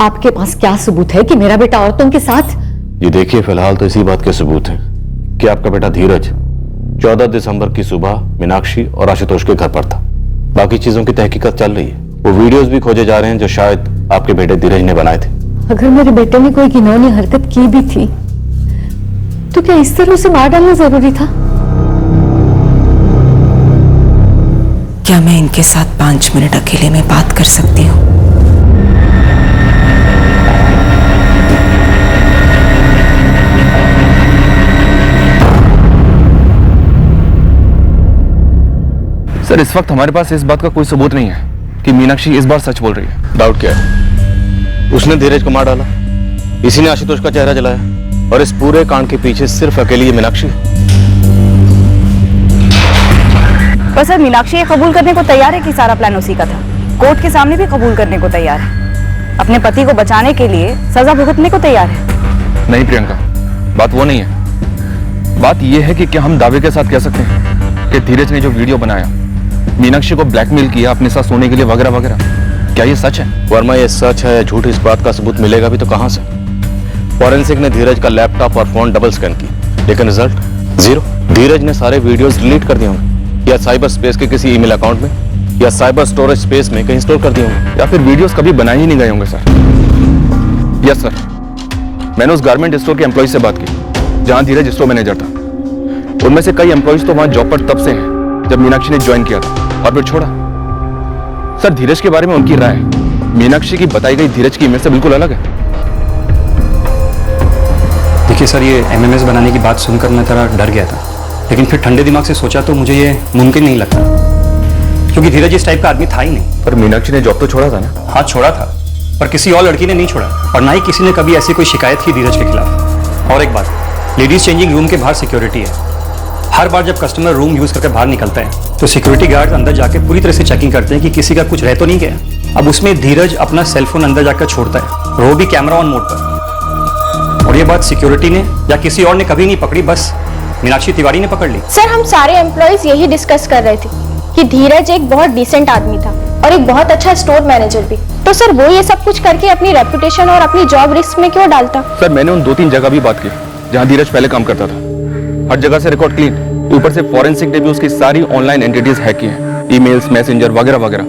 आपके पास क्या सबूत है कि मेरा बेटा औरतों के साथ? ये देखिए, फिलहाल तो इसी बात के सबूत हैं कि आपका बेटा धीरज 14 दिसंबर की सुबह मीनाक्षी और आशुतोष के घर पर था। बाकी चीजों की तहकीकात चल रही है। वो वीडियोस भी खोजे जा रहे हैं जो शायद आपके बेटे धीरज ने बनाए थे। अगर मेरे बेटे ने कोई घिनौनी हरकत की भी थी तो क्या इस तरह उसे मार डालना जरूरी था? क्या मैं इनके साथ 5 मिनट अकेले में बात कर सकती हूँ? सर, इस वक्त हमारे पास इस बात का कोई सबूत नहीं है कि मीनाक्षी इस बार सच बोल रही है। डाउट क्या है? उसने धीरज को मार डाला, इसी ने आशुतोष का चेहरा जलाया, और इस पूरे कांड के पीछे सिर्फ अकेली ये मीनाक्षी है। पर सर मीनाक्षी ये कबूल करने को तैयार है कि सारा प्लान उसी का था। कोर्ट के सामने भी कबूल करने को तैयार है। अपने पति को बचाने के लिए सजा भुगतने को तैयार है। नहीं प्रियंका, बात वो नहीं है। बात यह है कि क्या हम दावे के साथ कह सकते हैं कि धीरज ने जो वीडियो बनाया, मीनाक्षी को ब्लैकमेल किया अपने साथ सोने के लिए वगैरह वगैरह, क्या ये सच है? वर्मा, ये सच है या झूठ, इस बात का सबूत मिलेगा भी तो कहां से? फॉरेंसिक ने धीरज का लैपटॉप और फोन डबल स्कैन की, लेकिन रिजल्ट जीरो। धीरज ने सारे वीडियोस डिलीट कर दिए होंगे, या साइबर स्पेस के किसी ईमेल अकाउंट में, या साइबर स्टोरेज स्पेस में कहीं स्टोर कर दिए होंगे, या फिर वीडियोस कभी बनाए ही नहीं गए होंगे सर। यस सर, मैंने उस गारमेंट स्टोर के एम्प्लॉय से बात की जहां धीरज स्टोर मैनेजर था। उनमें से कई एम्प्लॉयज तो वहां जॉब पर तब से हैं जब मीनाक्षी ने ज्वाइन किया था और फिर छोड़ा। सर, धीरज के बारे में उनकी राय मीनाक्षी की बताई गई धीरज की इमेज से बिल्कुल अलग है। देखिए सर, ये एमएमएस बनाने की बात सुनकर मैं थोड़ा डर गया था, लेकिन फिर ठंडे दिमाग से सोचा तो मुझे ये मुमकिन नहीं लगता, क्योंकि धीरज इस टाइप का आदमी था ही नहीं। पर मीनाक्षी ने जॉब तो छोड़ा था ना? हाँ छोड़ा था, पर किसी और लड़की ने नहीं छोड़ा, और ना ही किसी ने कभी ऐसी कोई शिकायत की धीरज के खिलाफ। और एक बात, लेडीज चेंजिंग रूम के बाहर सिक्योरिटी है। हर बार जब कस्टमर रूम यूज करके बाहर निकलता है तो सिक्योरिटी गार्ड अंदर जाके पूरी तरह से चेकिंग करते हैं कि किसी का कुछ रह तो नहीं गया। अब उसमें धीरज अपना सेलफोन अंदर जाकर छोड़ता है, वो भी कैमरा ऑन मोड पर। और ये बात सिक्योरिटी ने या किसी और ने कभी नहीं पकड़ी, बस मीनाक्षी तिवारी ने पकड़ ली। सर, हम सारे एम्प्लॉयज यही डिस्कस कर रहे थे कि धीरज एक बहुत डिसेंट आदमी था और एक बहुत अच्छा स्टोर मैनेजर भी। तो सर, वो ये सब कुछ करके अपनी रेपुटेशन और अपनी जॉब रिस्क में क्यों डालता? सर, मैंने उन 2-3 जगह भी बात की जहां धीरज पहले काम करता था। हर जगह से रिकॉर्ड क्लीन, ऊपर से फॉरेंसिक ने भी उसकी सारी ऑनलाइन एंटिटीज हैक की हैं, ईमेल्स, मैसेंजर वगैरह वगैरह।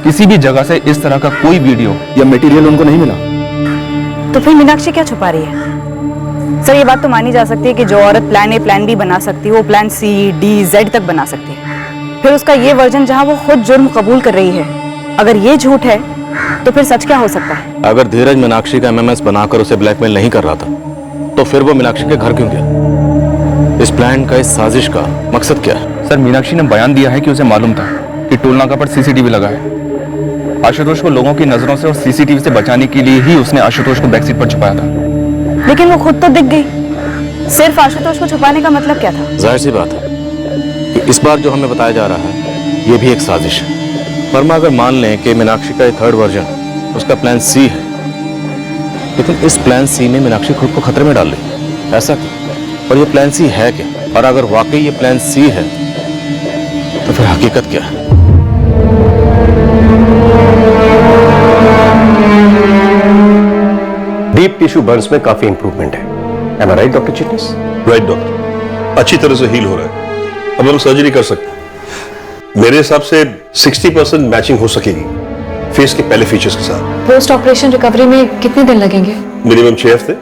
किसी भी जगह से इस तरह का कोई वीडियो या मटेरियल उनको नहीं मिला। तो फिर मीनाक्षी क्या छुपा रही है? सर, ये बात तो मानी जा सकती है कि जो औरत प्लान ए प्लान बी बना सकती है वो प्लान सी डी जेड तक बना सकती है। फिर उसका ये वर्जन जहां वो खुद जुर्म कबूल कर रही है, अगर ये झूठ है तो फिर सच क्या हो सकता है? अगर धीरज मीनाक्षी का एमएमएस बनाकर उसे ब्लैकमेल नहीं कर रहा था तो फिर वो मीनाक्षी के घर क्यों गया? इस प्लान का, इस साजिश का मकसद क्या है? सर, मीनाक्षी ने बयान दिया है कि उसे मालूम था कि टोल नाका पर सीसीटीवी लगा है। आशुतोष को लोगों की नजरों से और सीसीटीवी से बचाने के लिए ही उसने आशुतोष को बैकसीट पर छुपाया था। लेकिन वो खुद तो दिख गई। सिर्फ आशुतोष को छुपाने का मतलब क्या था? जाहिर सी बात है कि इस बार जो हमें बताया जा रहा है ये भी एक साजिश है। वर्मा, अगर मान लें कि मीनाक्षी का थर्ड वर्जन उसका प्लान सी है, लेकिन इस प्लान सी में मीनाक्षी खुद को खतरे में डाल रही है, ऐसा क्यों? और ये प्लान सी है क्या? और अगर वाकई ये प्लान सी है तो फिर हकीकत क्या है? डीप टिश्यू बर्न्स में काफी इंप्रूवमेंट है। Am I right, doctor Chitnis? Right doctor, अच्छी तरह से हील हो रहा है। अब हम सर्जरी कर सकते हैं। मेरे हिसाब से 60% मैचिंग हो सकेगी फेस के पहले फीचर्स के साथ। पोस्ट ऑपरेशन रिकवरी में कितने दिन लगेंगे? मिनिमम 6 हफ्ते।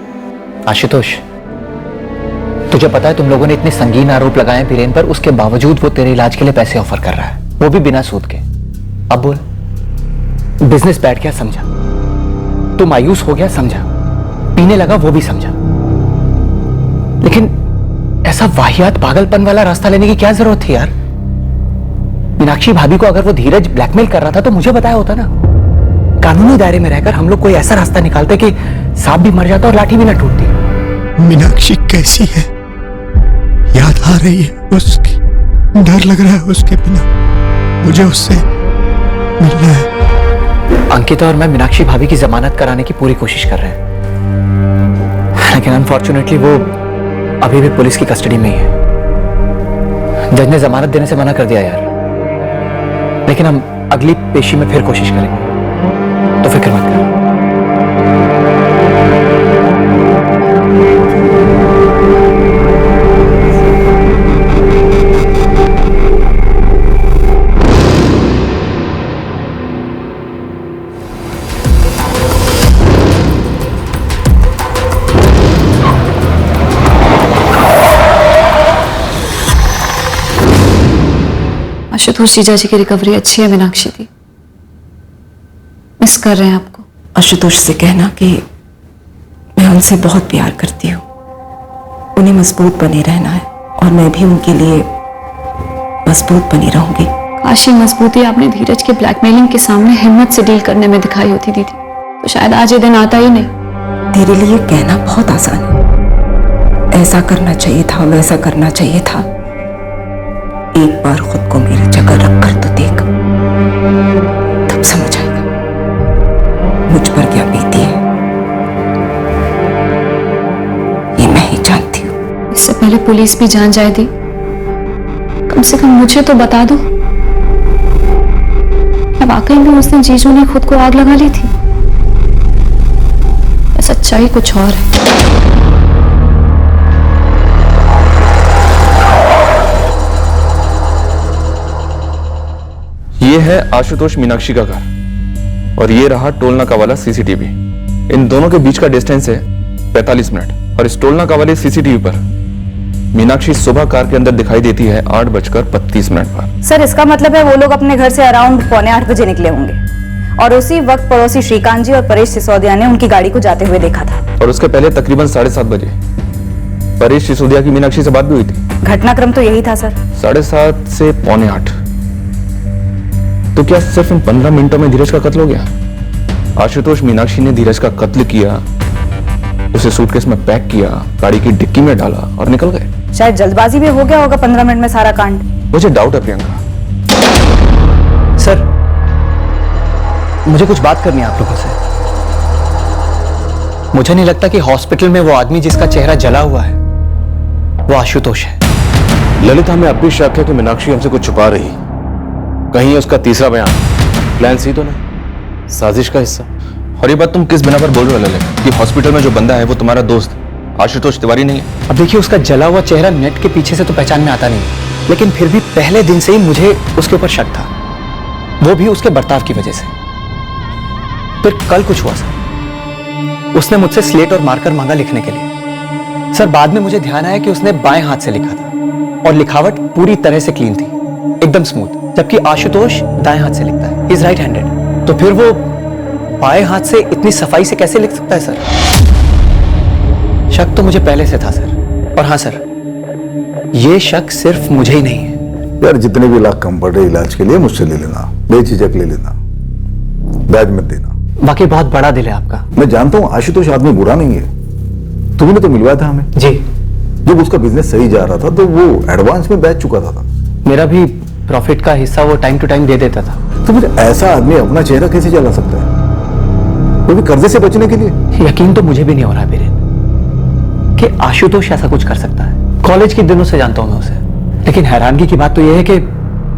आशुतोष, तुझे पता है तुम लोगों ने इतने संगीन आरोप लगाए हैं बीरेन पर, उसके बावजूद वो तेरे इलाज के लिए पैसे ऑफर कर रहा है, वो भी बिना सूद के। अब बोल, बिजनेस बैठ गया समझा, तू मायूस हो गया समझा, पीने लगा वो भी समझा, लेकिन ऐसा वाहियात पागलपन वाला रास्ता लेने की क्या जरूरत थी यार? मीनाक्षी भाभी को अगर वो धीरज ब्लैकमेल कर रहा था तो मुझे बताया होता ना। कानूनी दायरे में रहकर हम लोग कोई ऐसा रास्ता निकालते कि सांप भी मर जाता और लाठी भी ना टूटती। मीनाक्षी कैसी है? याद आ रही है उसकी, डर लग रहा है उसके बिना, मुझे उससे मिलना है। अंकिता और मैं मीनाक्षी भाभी की जमानत कराने की पूरी कोशिश कर रहे हैं, लेकिन अनफॉर्चुनेटली वो अभी भी पुलिस की कस्टडी में ही है। जज ने जमानत देने से मना कर दिया यार, लेकिन हम अगली पेशी में फिर कोशिश करेंगे, तो फिक्र मत कर। आशुतोष जीजा जी की रिकवरी अच्छी है मीनाक्षी दी, मिस कर रहे हैं आपको। आशुतोष से कहना कि मैं उनसे बहुत प्यार करती हूँ, उन्हें मजबूत बने रहना है और मैं भी उनके लिए मजबूत बनी रहूंगी। काशी मजबूती आपने धीरज के ब्लैकमेलिंग के सामने हिम्मत से डील करने में दिखाई होती दीदी, तो शायद आज ये दिन आता ही नहीं। तेरे लिए कहना बहुत आसान है, ऐसा करना चाहिए था, वैसा करना चाहिए था। एक बार खुद को मेरी जगह रख कर तो देख, तब समझ आएगा मुझ पर क्या बीती है। ये मैं ही जानती हूँ। इससे पहले पुलिस भी जान जाए दी, कम से कम मुझे तो बता दो, क्या वाकई में उसने जीजू ने खुद को आग लगा ली थी? सच्चाई कुछ और है। ये है आशुतोष मीनाक्षी का घर और ये रहा टोल नाका वाला सीसीटीवी। इन दोनों के बीच का डिस्टेंस है 45 मिनट और इस टोल नाका वाले सीसीटीवी पर मीनाक्षी सुबह कार के अंदर दिखाई देती है 8:32 पर। सर इसका मतलब है वो लोग अपने घर से अराउंड 7:45 बजे निकले होंगे और उसी वक्त पड़ोसी श्रीकांत जी और परेश सिसोदिया ने उनकी गाड़ी को जाते हुए देखा था। और उसके पहले तकरीबन 7:30 बजे परेश सिसोदिया की मीनाक्षी से बात भी हुई थी। घटनाक्रम तो यही था सर। 7:30 से 7:45। तो क्या सिर्फ इन 15 मिनटों में धीरज का कत्ल हो गया? आशुतोष मीनाक्षी ने धीरज का कत्ल किया, उसे सूटकेस में पैक किया, गाड़ी की डिक्की में डाला और निकल गए। शायद जल्दबाजी में हो गया होगा 15 मिनट में सारा कांड। मुझे डाउट है प्रियंका। सर मुझे कुछ बात करनी है आप लोगों से। मुझे नहीं लगता कि हॉस्पिटल में वो आदमी जिसका चेहरा जला हुआ है वो आशुतोष है। ललित, हमें अब भी शक है कि मीनाक्षी हमसे कुछ छुपा रही। कहीं उसका तीसरा बयान प्लान सी तो नहीं, साजिश का हिस्सा? और ये बात तुम किस बिना पर बोल रहे हो ललित कि हॉस्पिटल में जो बंदा है वो तुम्हारा दोस्त आशुतोष तिवारी नहीं है? अब देखिए उसका जला हुआ चेहरा नेट के पीछे से तो पहचान में आता नहीं, लेकिन फिर भी पहले दिन से ही मुझे उसके ऊपर शक था, वो भी उसके बर्ताव की वजह से। फिर कल कुछ हुआ सर, उसने मुझसे स्लेट और मार्कर मांगा लिखने के लिए। सर बाद में मुझे ध्यान आया कि उसने बाएं हाथ से लिखा था और लिखावट पूरी तरह से क्लीन थी, एकदम स्मूथ, जबकि आशुतोष दाएं हाथ से लिखता है, इज राइट हैंडेड। तो फिर वो बाएं हाथ से इतनी सफाई से कैसे लिख सकता है सर? शक तो मुझे पहले से था सर। और हाँ सर, ये शक सिर्फ मुझे ही नहीं है। यार जितने भी लाख कम पड़ रहे इलाज के लिए मुझसे ले लेना, बेझिझक ले लेना, ब्याज मत देना। बाकी बहुत बड़ा दिल है आपका। मैं जानता हूँ आशुतोष आदमी बुरा नहीं है, तुमने तो मिलवाया था हमें। जी। जब उसका बिजनेस सही जा रहा था तो वो एडवांस में बैच चुका था। मेरा भी प्रॉफिट का हिस्सा वो टाइम टू टाइम दे देता था। तो फिर ऐसा आदमी अपना चेहरा कैसे जला सकता है, वो भी कर्जे से बचने के लिए? यकीन तो मुझे भी नहीं हो रहा बीरेन कि आशुतोष ऐसा कुछ कर सकता है। कॉलेज के दिनों से जानता हूं मैं उसे, लेकिन हैरानगी की बात तो यह है कि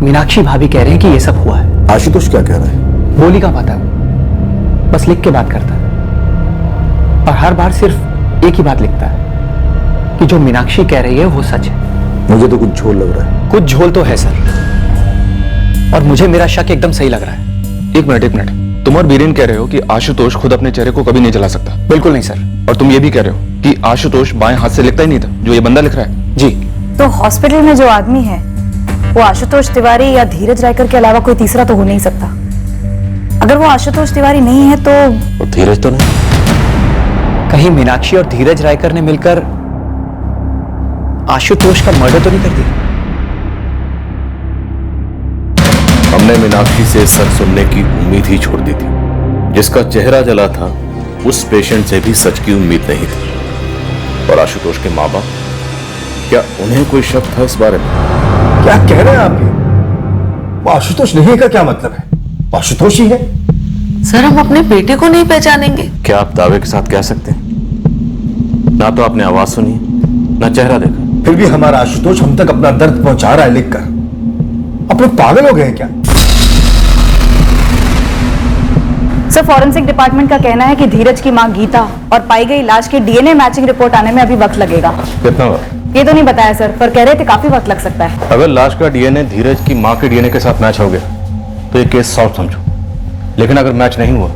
मीनाक्षी भाभी कह रहे हैं कि ये सब हुआ है। आशुतोष क्या कह रहा है? बोली का पाता है, बस लिख के बात करता है और हर बार सिर्फ एक ही बात लिखता है कि जो मीनाक्षी कह रही है वो सच है। मुझे तो कुछ झोल लग रहा है। कुछ झोल तो है सर, और मुझे मेरा शक एकदम सही लग रहा है। एक मिनट, तुम और बीरेन कह रहे हो कि आशुतोष खुद अपने चेहरे को कभी नहीं जला सकता? बिल्कुल नहीं सर। और तुम ये भी कह रहे हो कि आशुतोष बाएं हाथ से लिखता ही नहीं था, जो ये बंदा लिख रहा है? जी। तो हॉस्पिटल में जो आदमी है वो आशुतोष तिवारी या धीरज रायकर के अलावा कोई तीसरा तो हो नहीं सकता। अगर वो आशुतोष तिवारी नहीं है तो धीरज तो नहीं? कहीं मीनाक्षी और धीरज रायकर ने मिलकर आशुतोष का मर्डर तो नहीं कर दिया? हमने मीनाक्षी से सच सुनने की उम्मीद ही छोड़ दी थी। जिसका चेहरा जला था उस पेशेंट से भी सच की उम्मीद नहीं थी। और आशुतोष के माँ बाप, क्या उन्हें कोई शक था इस बारे में? क्या कह रहे हैं आप ये? वो आशुतोष नहीं का क्या मतलब है? आशुतोष ही है। सर हम अपने बेटे को नहीं पहचानेंगे? क्या आप दावे के साथ कह सकते हैं? ना तो आपने आवाज सुनी, ना चेहरा देखा। फिर भी हमारा आशुतोष हम तक अपना दर्द पहुंचा रहा है लिखकर। आप लोग पागल हो गए क्या? सर फॉरेंसिक डिपार्टमेंट का कहना है कि धीरज की मां गीता और पाई गई लाश की डीएनए मैचिंग रिपोर्ट आने में अभी वक्त लगेगा। कितना वक्त? ये तो नहीं बताया सर, पर कह रहे थे काफी वक्त लग सकता है। अगर लाश का डीएनए धीरज की मां के डीएनए के साथ मैच हो गया तो ये केस सॉल्व समझो, लेकिन अगर मैच नहीं हुआ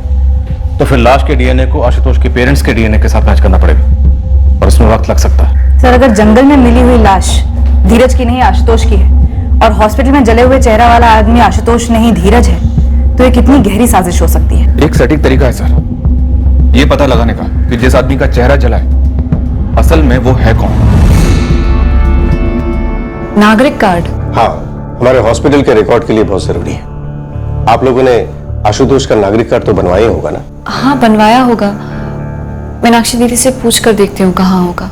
तो फिर लाश के डीएनए को आशुतोष के पेरेंट्स के डीएनए के साथ मैच करना पड़ेगा और इसमें वक्त लग सकता है। सर अगर जंगल में मिली हुई लाश धीरज की नहीं आशुतोष की है और हॉस्पिटल में जले हुए चेहरा वाला आदमी आशुतोष नहीं धीरज है, तो ये कितनी गहरी साजिश हो सकती है? एक सटीक तरीका है सर ये पता लगाने का कि जिस आदमी का चेहरा जला है असल में वो है कौन। नागरिक कार्ड? हाँ, हमारे हॉस्पिटल के रिकॉर्ड के लिए बहुत जरूरी है। आप लोगों ने आशुतोष का नागरिक कार्ड तो बनवाया ही होगा ना? हाँ बनवाया होगा। मीनाक्षी दीदी से पूछ कर देखती हूँ कहाँ होगा।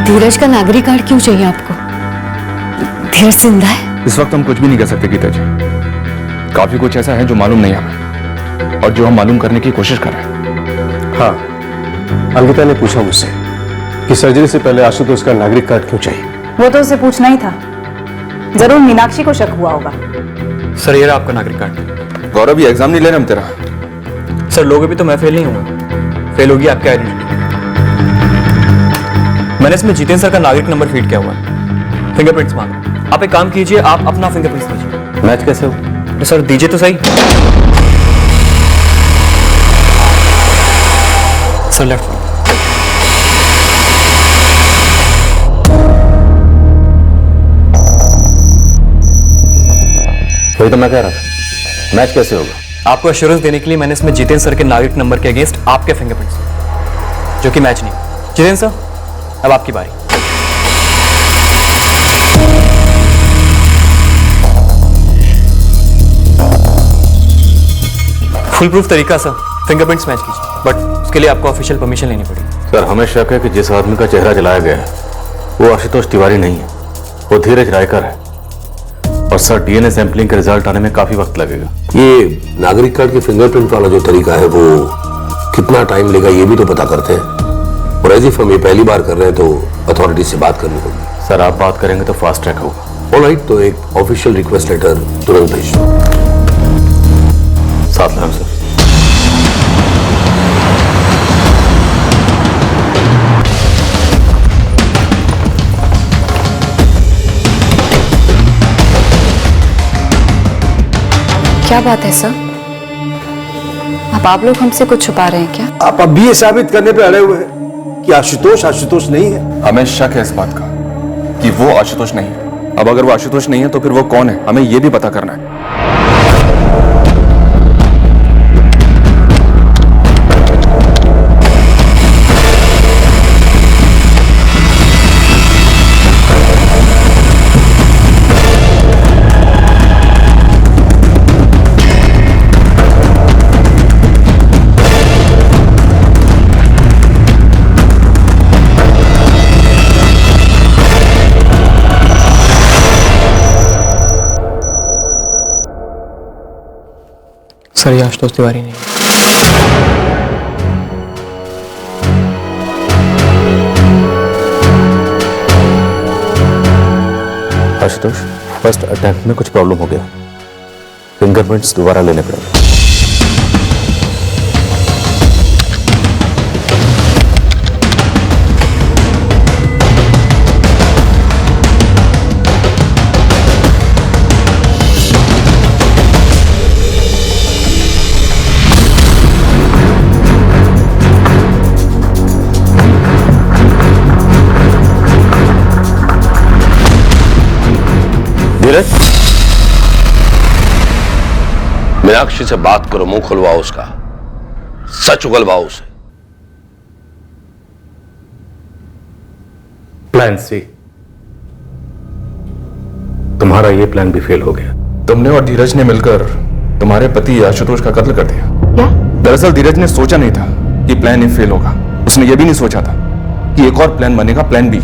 धीरज का नागरिक कार्ड क्यों चाहिए आपको? धीरज जिंदा है? इस वक्त हम कुछ भी नहीं कह सकते गीता जी। काफी कुछ ऐसा है जो मालूम नहीं हमें और जो हम मालूम करने की कोशिश कर रहे हैं। हाँ, अंकिता ने पूछा मुझसे कि सर्जरी से पहले आशुतोष का नागरिक कार्ड क्यों चाहिए। वो तो उसे पूछना ही था। जरूर मीनाक्षी को शक हुआ होगा। सर ये रहा आपका नागरिक कार्ड। गौरव ये एग्जाम नहीं ले रहे हम तेरा। सर लोगे भी तो मैं फेल नहीं हुआ, फेल होगी आपकी आइडेंटिटी। मैंने इसमें जितेंद्र सर का नागरिक नंबर फीड किया हुआ है। फिंगरप्रिंट्स मांगो। आप एक काम कीजिए, आप अपना फिंगरप्रिंट्स दीजिए। मैच कैसे हो? तो सर दीजिए तो सही। Sir left. वही तो मैं कह रहा था, मैच कैसे होगा? आपको एश्योरेंस देने के लिए मैंने इसमें जितेंद्र सर के नागरिक नंबर के अगेंस्ट आपके फिंगरप्रिंट्स, जो कि मैच नहीं। जितेंद्र सर अब आपकी बारी। फुल प्रूफ तरीका सर, फिंगरप्रिंट्स मैच कीजिए, बट उसके लिए आपको ऑफिशियल परमिशन लेनी पड़ेगी। सर हमें शक है कि जिस आदमी का चेहरा जलाया गया है वो आशुतोष तिवारी नहीं है, वो धीरज रायकर है। और सर डीएनए सैंपलिंग के रिजल्ट आने में काफी वक्त लगेगा। ये नागरिक कार्ड के फिंगरप्रिंट वाला जो तरीका है वो कितना टाइम लेगा ये भी तो पता करते हैं। और एज इफ हम ये पहली बार कर रहे हैं तो अथॉरिटी से बात करनी होगी। सर आप बात करेंगे तो फास्ट ट्रैक होगा। ऑलराइट, तो एक ऑफिशियल रिक्वेस्ट लेटर तुरंत भेज दो। साथ में सर। क्या बात है सर? अब आप लोग हमसे कुछ छुपा रहे हैं क्या? आप अब भी ये साबित करने पे अड़े हुए हैं कि आशुतोष नहीं है। हमें शक है इस बात का कि वो आशुतोष नहीं है। अब अगर वो आशुतोष नहीं है तो फिर वो कौन है, हमें ये भी पता करना है। सर ये आशुतोष तिवारी नहीं। आशुतोष, फर्स्ट अटैम्प्ट में कुछ प्रॉब्लम हो गया, फिंगरप्रिंट्स दोबारा लेने पड़ेंगे। धीरज, मीनाक्षी से बात करो, मुंह खुलवाओ उसका, सच उगलवाओ उसे। प्लान सी, तुम्हारा ये प्लान भी फेल हो गया। तुमने और धीरज ने मिलकर तुम्हारे पति आशुतोष का कत्ल कर दिया। क्या? दरअसल धीरज ने सोचा नहीं था कि प्लान ए फेल होगा। उसने ये भी नहीं सोचा था कि एक और प्लान बनेगा, प्लान बी,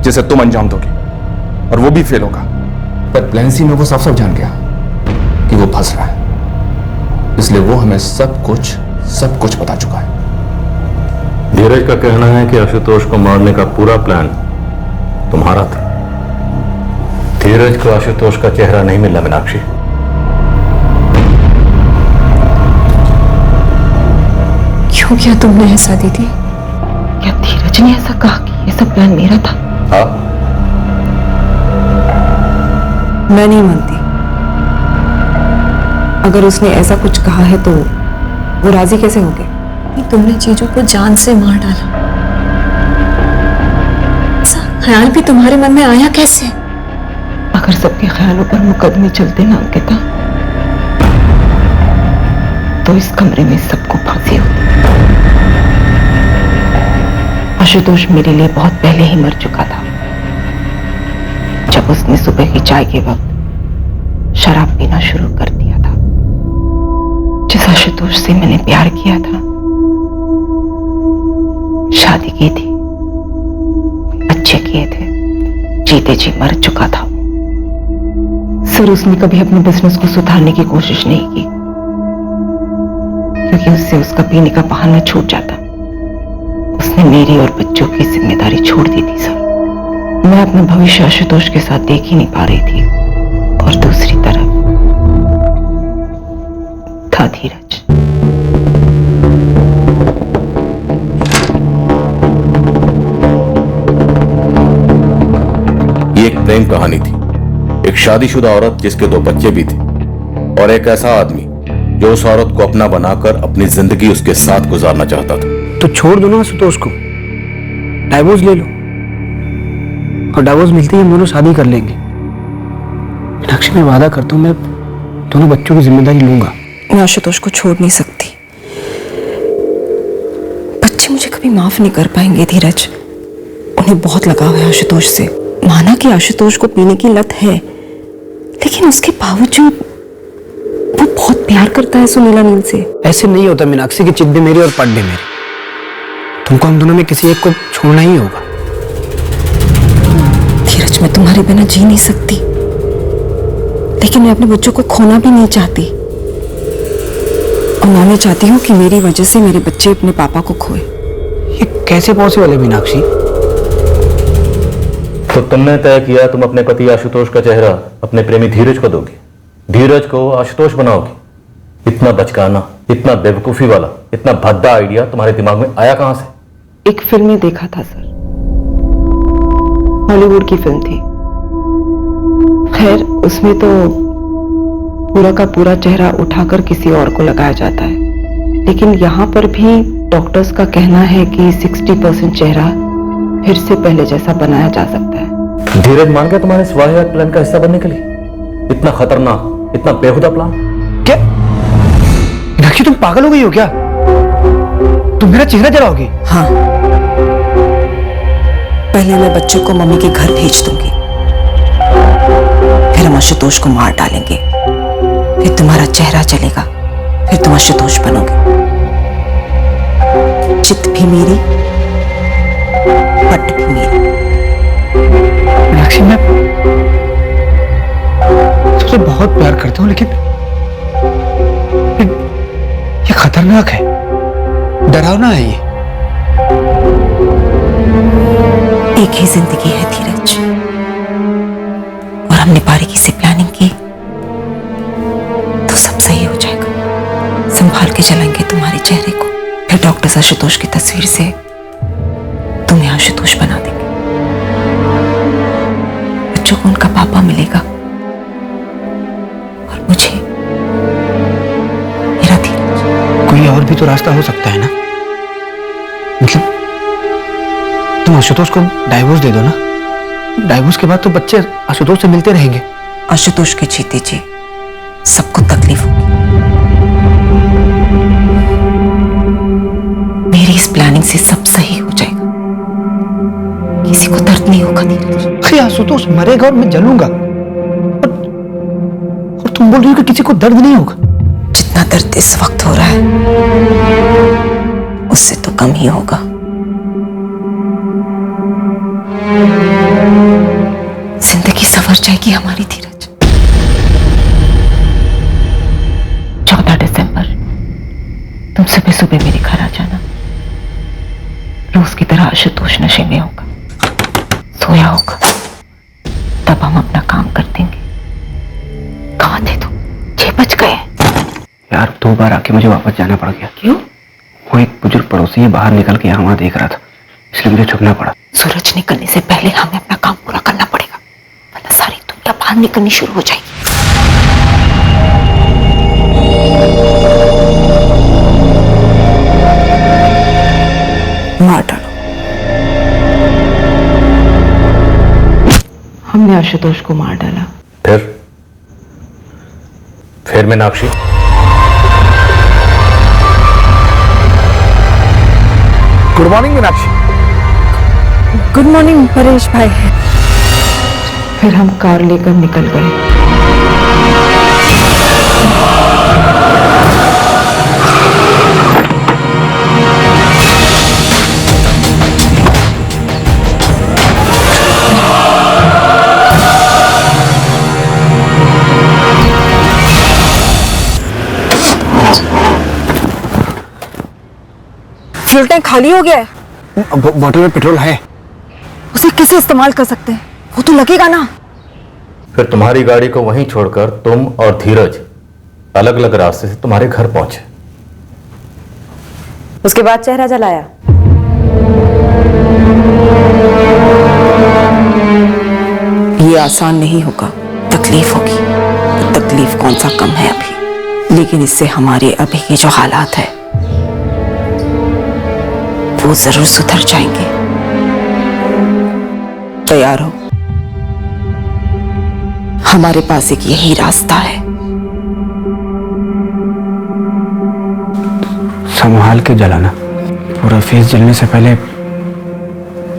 जिसे तुम अंजाम दोगी, और वो भी फेल होगा। पर प्लान सी में वो साफ साफ जान गया कि वो फंस रहा है, इसलिए वो हमें सब कुछ बता चुका है। धीरज का कहना है कि आशुतोष को मारने का पूरा प्लान तुम्हारा था। धीरज को आशुतोष का चेहरा नहीं मिला मीनाक्षी। क्यों किया तुमने ऐसा दीदी? क्या धीरज ने ऐसा कहा कि ये सब प्लान मेरा था? हाँ, मैं नहीं मानती। अगर उसने ऐसा कुछ कहा है तो वो राजी कैसे हो गए? तुमने जीजू को जान से मार डाला, ऐसा ख्याल भी तुम्हारे मन में आया कैसे? अगर सबके ख्यालों पर मुकदमे चलते ना अंकिता, तो इस कमरे में सबको फांसी होती। आशुतोष मेरे लिए बहुत पहले ही मर चुका था, जब उसने सुबह की चाय के वक्त शराब पीना शुरू कर दिया था। जिस आशुतोष से मैंने प्यार किया था, शादी की थी, बच्चे किए थे, जीते जी मर चुका था। सर, उसने कभी अपने बिजनेस को सुधारने की कोशिश नहीं की, क्योंकि उससे उसका पीने का बहाना छूट जाता। उसने मेरी और बच्चों की जिम्मेदारी छोड़ दी थी सर। मैं अपना भविष्य आशुतोष के साथ देख ही नहीं पा रही थी, और दूसरी तरफ था धीरज। ये एक प्रेम कहानी थी। एक शादीशुदा औरत जिसके 2 बच्चे भी थे, और एक ऐसा आदमी जो उस औरत को अपना बनाकर अपनी जिंदगी उसके साथ गुजारना चाहता था। तो छोड़ दो ना आशुतोष को, डाइवोर्स ले लो, और डाइवोर्स मिलते ही हम दोनों शादी कर लेंगे। मीनाक्षी, मैं वादा करता हूँ, मैं दोनों बच्चों की जिम्मेदारी लूंगा। मैं आशुतोष को छोड़ नहीं सकती। बच्चे मुझे कभी माफ नहीं कर पाएंगे धीरज। उन्हें बहुत लगाव है आशुतोष से। माना कि आशुतोष को पीने की लत है, लेकिन उसके बावजूद वो बहुत प्यार करता है सुनीला नील से। ऐसे नहीं होता मीनाक्षी, की चित भी मेरी और पट भी मेरी। तुमको हम दोनों में किसी एक को छोड़ना ही होगा। धीरज, मैं तुम्हारे बिना जी नहीं सकती, लेकिन मैं अपने बच्चों को खोना भी नहीं चाहती। और मैं नहीं चाहती हूँ कि मेरी वजह से मेरे बच्चे अपने पापा को खोए। ये कैसे पॉसिबल है मीनाक्षी? तो तुमने तय किया तुम अपने पति आशुतोष का चेहरा अपने प्रेमी धीरज को दोगी, धीरज को आशुतोष बनाओगी। इतना बचकाना, इतना बेवकूफी वाला, इतना भद्दा आइडिया तुम्हारे दिमाग में आया कहां से? एक फिल्म में देखा था सर, हॉलीवुड की फिल्म थी। खैर, उसमें तो पूरा का पूरा चेहरा उठाकर किसी और को लगाया जाता है, लेकिन यहां पर भी डॉक्टर्स का कहना है कि 60% चेहरा फिर से पहले जैसा बनाया जा सकता है। धीरज मान गया तुम्हारे इस वाहियात प्लान का हिस्सा बनने के लिए? इतना खतरनाक, इतना बेहुदा प्लान? क्या मीनाक्षी, तुम पागल हो गई हो क्या? तुम मेरा चेहरा जलाओगी? हाँ, पहले मैं बच्चों को मम्मी के घर भेज दूंगी, फिर हम आशुतोष को मार डालेंगे, फिर तुम्हारा चेहरा जलेगा, फिर तुम आशुतोष बनोगे। चित भी मेरी, पट भी मेरी। मीनाक्षी, मैं तुमसे बहुत प्यार करता हूं, लेकिन ये खतरनाक है, डरावना है ये। एक ही जिंदगी है धीरज, और हमने बारीकी से प्लानिंग की तो सब सही हो जाएगा। संभाल के चलाएंगे तुम्हारे चेहरे को, फिर डॉक्टर आशुतोष की तस्वीर से तुम्हें आशुतोष बना देंगे। बच्चों को उनका पापा मिलेगा, और मुझे मेरा धीरज। कोई और भी तो रास्ता हो सकता है ना? मतलब तुम आशुतोष को डाइवोर्स दे दो ना, डाइवोर्स के बाद तो बच्चे आशुतोष से मिलते रहेंगे। आशुतोष के जीते जी सबको तकलीफ होगी। मेरी इस प्लानिंग से सब सही हो जाएगा, किसी को दर्द नहीं होगा धीरज। आशुतोष मरेगा और मैं जलूंगा, और तुम बोल रही हो कि किसी को दर्द नहीं होगा? जितना दर्द इस वक्त हो रहा है उससे तो कम ही होगा। जिंदगी संवर जाएगी हमारी धीरज। 14 दिसंबर तुम सुबह सुबह मेरे घर आ जाना। रोज की तरह आशुतोष नशे में होगा, सोया होगा, तब हम अपना काम कर देंगे। कहाँ थे तुम? 6 बज गए। यार 2 बार आके मुझे वापस जाना पड़ गया। क्यों? वो एक बुजुर्ग पड़ोसी है, बाहर निकल के यहाँ वहाँ देख रहा था, इसलिए मुझे छुपना पड़ा। सूरज निकलने से पहले हमें अपना काम पूरा करना पड़ेगा, वरना सारी दुनिया बाहर निकलनी शुरू हो जाएगी। मार डालो। हमने आशुतोष को मार डाला। फिर Meenakshi? Good morning Meenakshi. Good morning Paresh भाई। फिर हम कार लेकर निकल गए। फ्यूल टैंक खाली हो गया है। बोतल में पेट्रोल है। उसे कैसे इस्तेमाल कर सकते हैं? वो तो लगेगा ना। फिर तुम्हारी गाड़ी को वहीं छोड़कर तुम और धीरज अलग अलग रास्ते से तुम्हारे घर पहुंचे। उसके बाद चेहरा जलाया। ये आसान नहीं होगा, तकलीफ होगी। तो तकलीफ कौन सा कम है अभी, लेकिन इससे हमारे अभी के जो हालात है वो जरूर सुधर जाएंगे। तैयार हो, हमारे पास एक यही रास्ता है। संभाल के जलाना, पूरा फेस जलने से पहले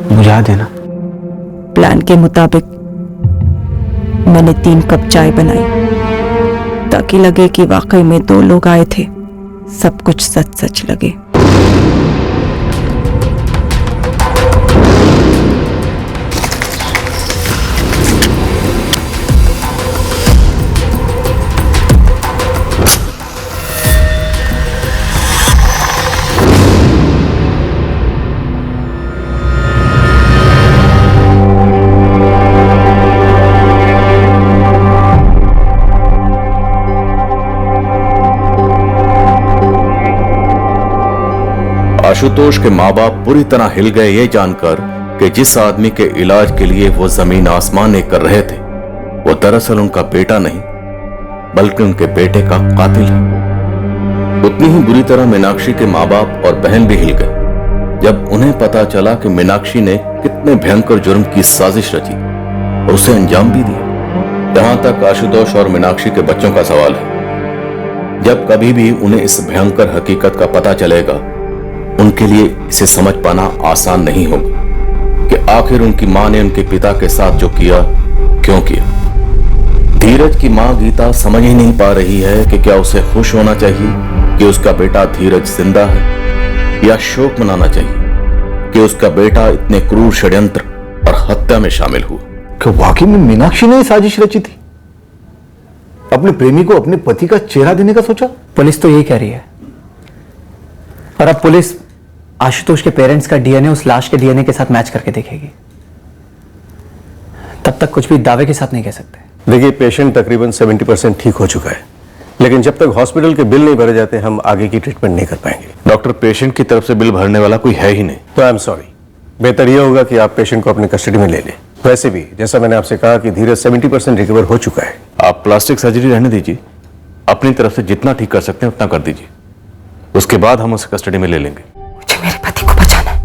बुझा देना। प्लान के मुताबिक मैंने 3 कप चाय बनाई ताकि लगे कि वाकई में 2 लोग आए थे, सब कुछ सच सच लगे। आशुतोष के माँ बाप पूरी तरह हिल गए ये जानकर कि जिस आदमी के इलाज के लिए वो जमीन आसमान एक कर रहे थे वो दरअसल उनका बेटा नहीं बल्कि उनके बेटे का कातिल है। उतनी ही बुरी तरह मीनाक्षी के माँ बाप और बहन भी हिल गए जब उन्हें पता चला कि मीनाक्षी ने कितने भयंकर जुर्म की साजिश रची और उसे अंजाम भी दिया। जहां तक आशुतोष और मीनाक्षी के बच्चों का सवाल है, जब कभी भी उन्हें इस भयंकर हकीकत का पता चलेगा उनके लिए इसे समझ पाना आसान नहीं होगा कि आखिर उनकी मां ने उनके पिता के साथ जो किया क्यों किया। धीरज की मां गीता समझ ही नहीं पा रही है कि क्या उसे खुश होना चाहिए कि उसका बेटा धीरज जिंदा है या शोक मनाना चाहिए कि उसका बेटा इतने क्रूर षड्यंत्र और हत्या में शामिल हुआ। क्या वाकई में मीनाक्षी ने साजिश रची थी? अपने प्रेमी को अपने पति का चेहरा देने का सोचा? पुलिस तो यही कह रही है, और अब पुलिस आशुतोष के पेरेंट्स का डीएनए उस लाश के डीएनए के साथ मैच करके देखेगी। तब तक कुछ भी दावे के साथ नहीं कह सकते। देखिए, पेशेंट तकरीबन 70% ठीक हो चुका है, लेकिन जब तक हॉस्पिटल के बिल नहीं भरे जाते हम आगे की ट्रीटमेंट नहीं कर पाएंगे। डॉक्टर, पेशेंट की तरफ से बिल भरने वाला कोई है ही नहीं। तो आई एम सॉरी, बेहतर यह होगा कि आप पेशेंट को अपनी कस्टडी में ले लें। वैसे भी जैसा मैंने आपसे कहा कि धीरज 70% रिकवर हो चुका है। आप प्लास्टिक सर्जरी रहने दीजिए, अपनी तरफ से जितना ठीक कर सकते हैं उतना कर दीजिए, उसके बाद हम उसे कस्टडी में ले लेंगे। मुझे मेरे पति को बचाना है,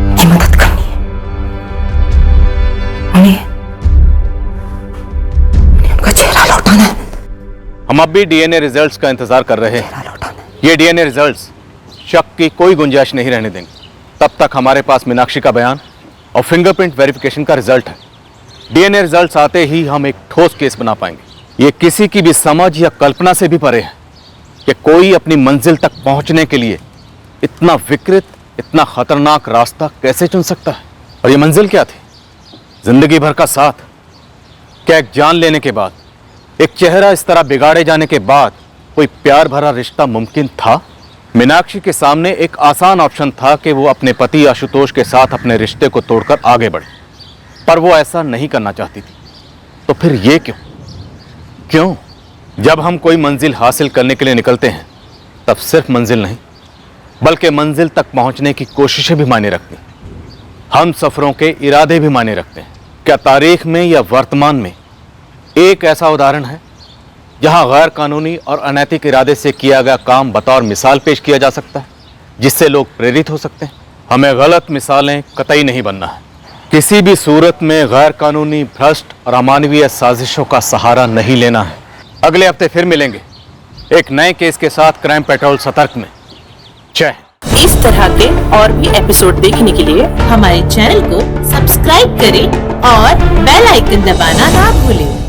उनकी मदद करनी है, उन्हें उनका चेहरा लौटाना है। हम अब भी डीएनए रिजल्ट्स का इंतजार कर रहे हैं। ये डीएनए रिजल्ट्स शक की कोई गुंजाइश नहीं रहने देंगे। तब तक हमारे पास मीनाक्षी का बयान और फिंगरप्रिंट वेरिफिकेशन का रिजल्ट है। डीएनए रिजल्ट्स आते ही हम एक ठोस केस बना पाएंगे। ये किसी की भी समझ या कल्पना से भी परे है कि कोई अपनी मंजिल तक पहुंचने के लिए इतना विकृत, इतना खतरनाक रास्ता कैसे चुन सकता है। और ये मंजिल क्या थी? जिंदगी भर का साथ। क्या एक जान लेने के बाद, एक चेहरा इस तरह बिगाड़े जाने के बाद कोई प्यार भरा रिश्ता मुमकिन था? मीनाक्षी के सामने एक आसान ऑप्शन था कि वो अपने पति आशुतोष के साथ अपने रिश्ते को तोड़कर आगे बढ़े, पर वो ऐसा नहीं करना चाहती थी। तो फिर ये क्यों? जब हम कोई मंजिल हासिल करने के लिए निकलते हैं तब सिर्फ मंजिल नहीं बल्कि मंजिल तक पहुंचने की कोशिशें भी मायने रखती हैं। हम सफरों के इरादे भी मायने रखते हैं। क्या तारीख में या वर्तमान में एक ऐसा उदाहरण है जहां गैर कानूनी और अनैतिक इरादे से किया गया काम बतौर मिसाल पेश किया जा सकता है, जिससे लोग प्रेरित हो सकते हैं? हमें गलत मिसालें कतई नहीं बनना है। किसी भी सूरत में गैर कानूनी, भ्रष्ट और अमानवीय साजिशों का सहारा नहीं लेना है। अगले हफ्ते फिर मिलेंगे एक नए केस के साथ क्राइम पेट्रोल सतर्क में। जय हिंद। इस तरह के और भी एपिसोड देखने के लिए हमारे चैनल को सब्सक्राइब करें और बेल आइकन दबाना ना भूलें।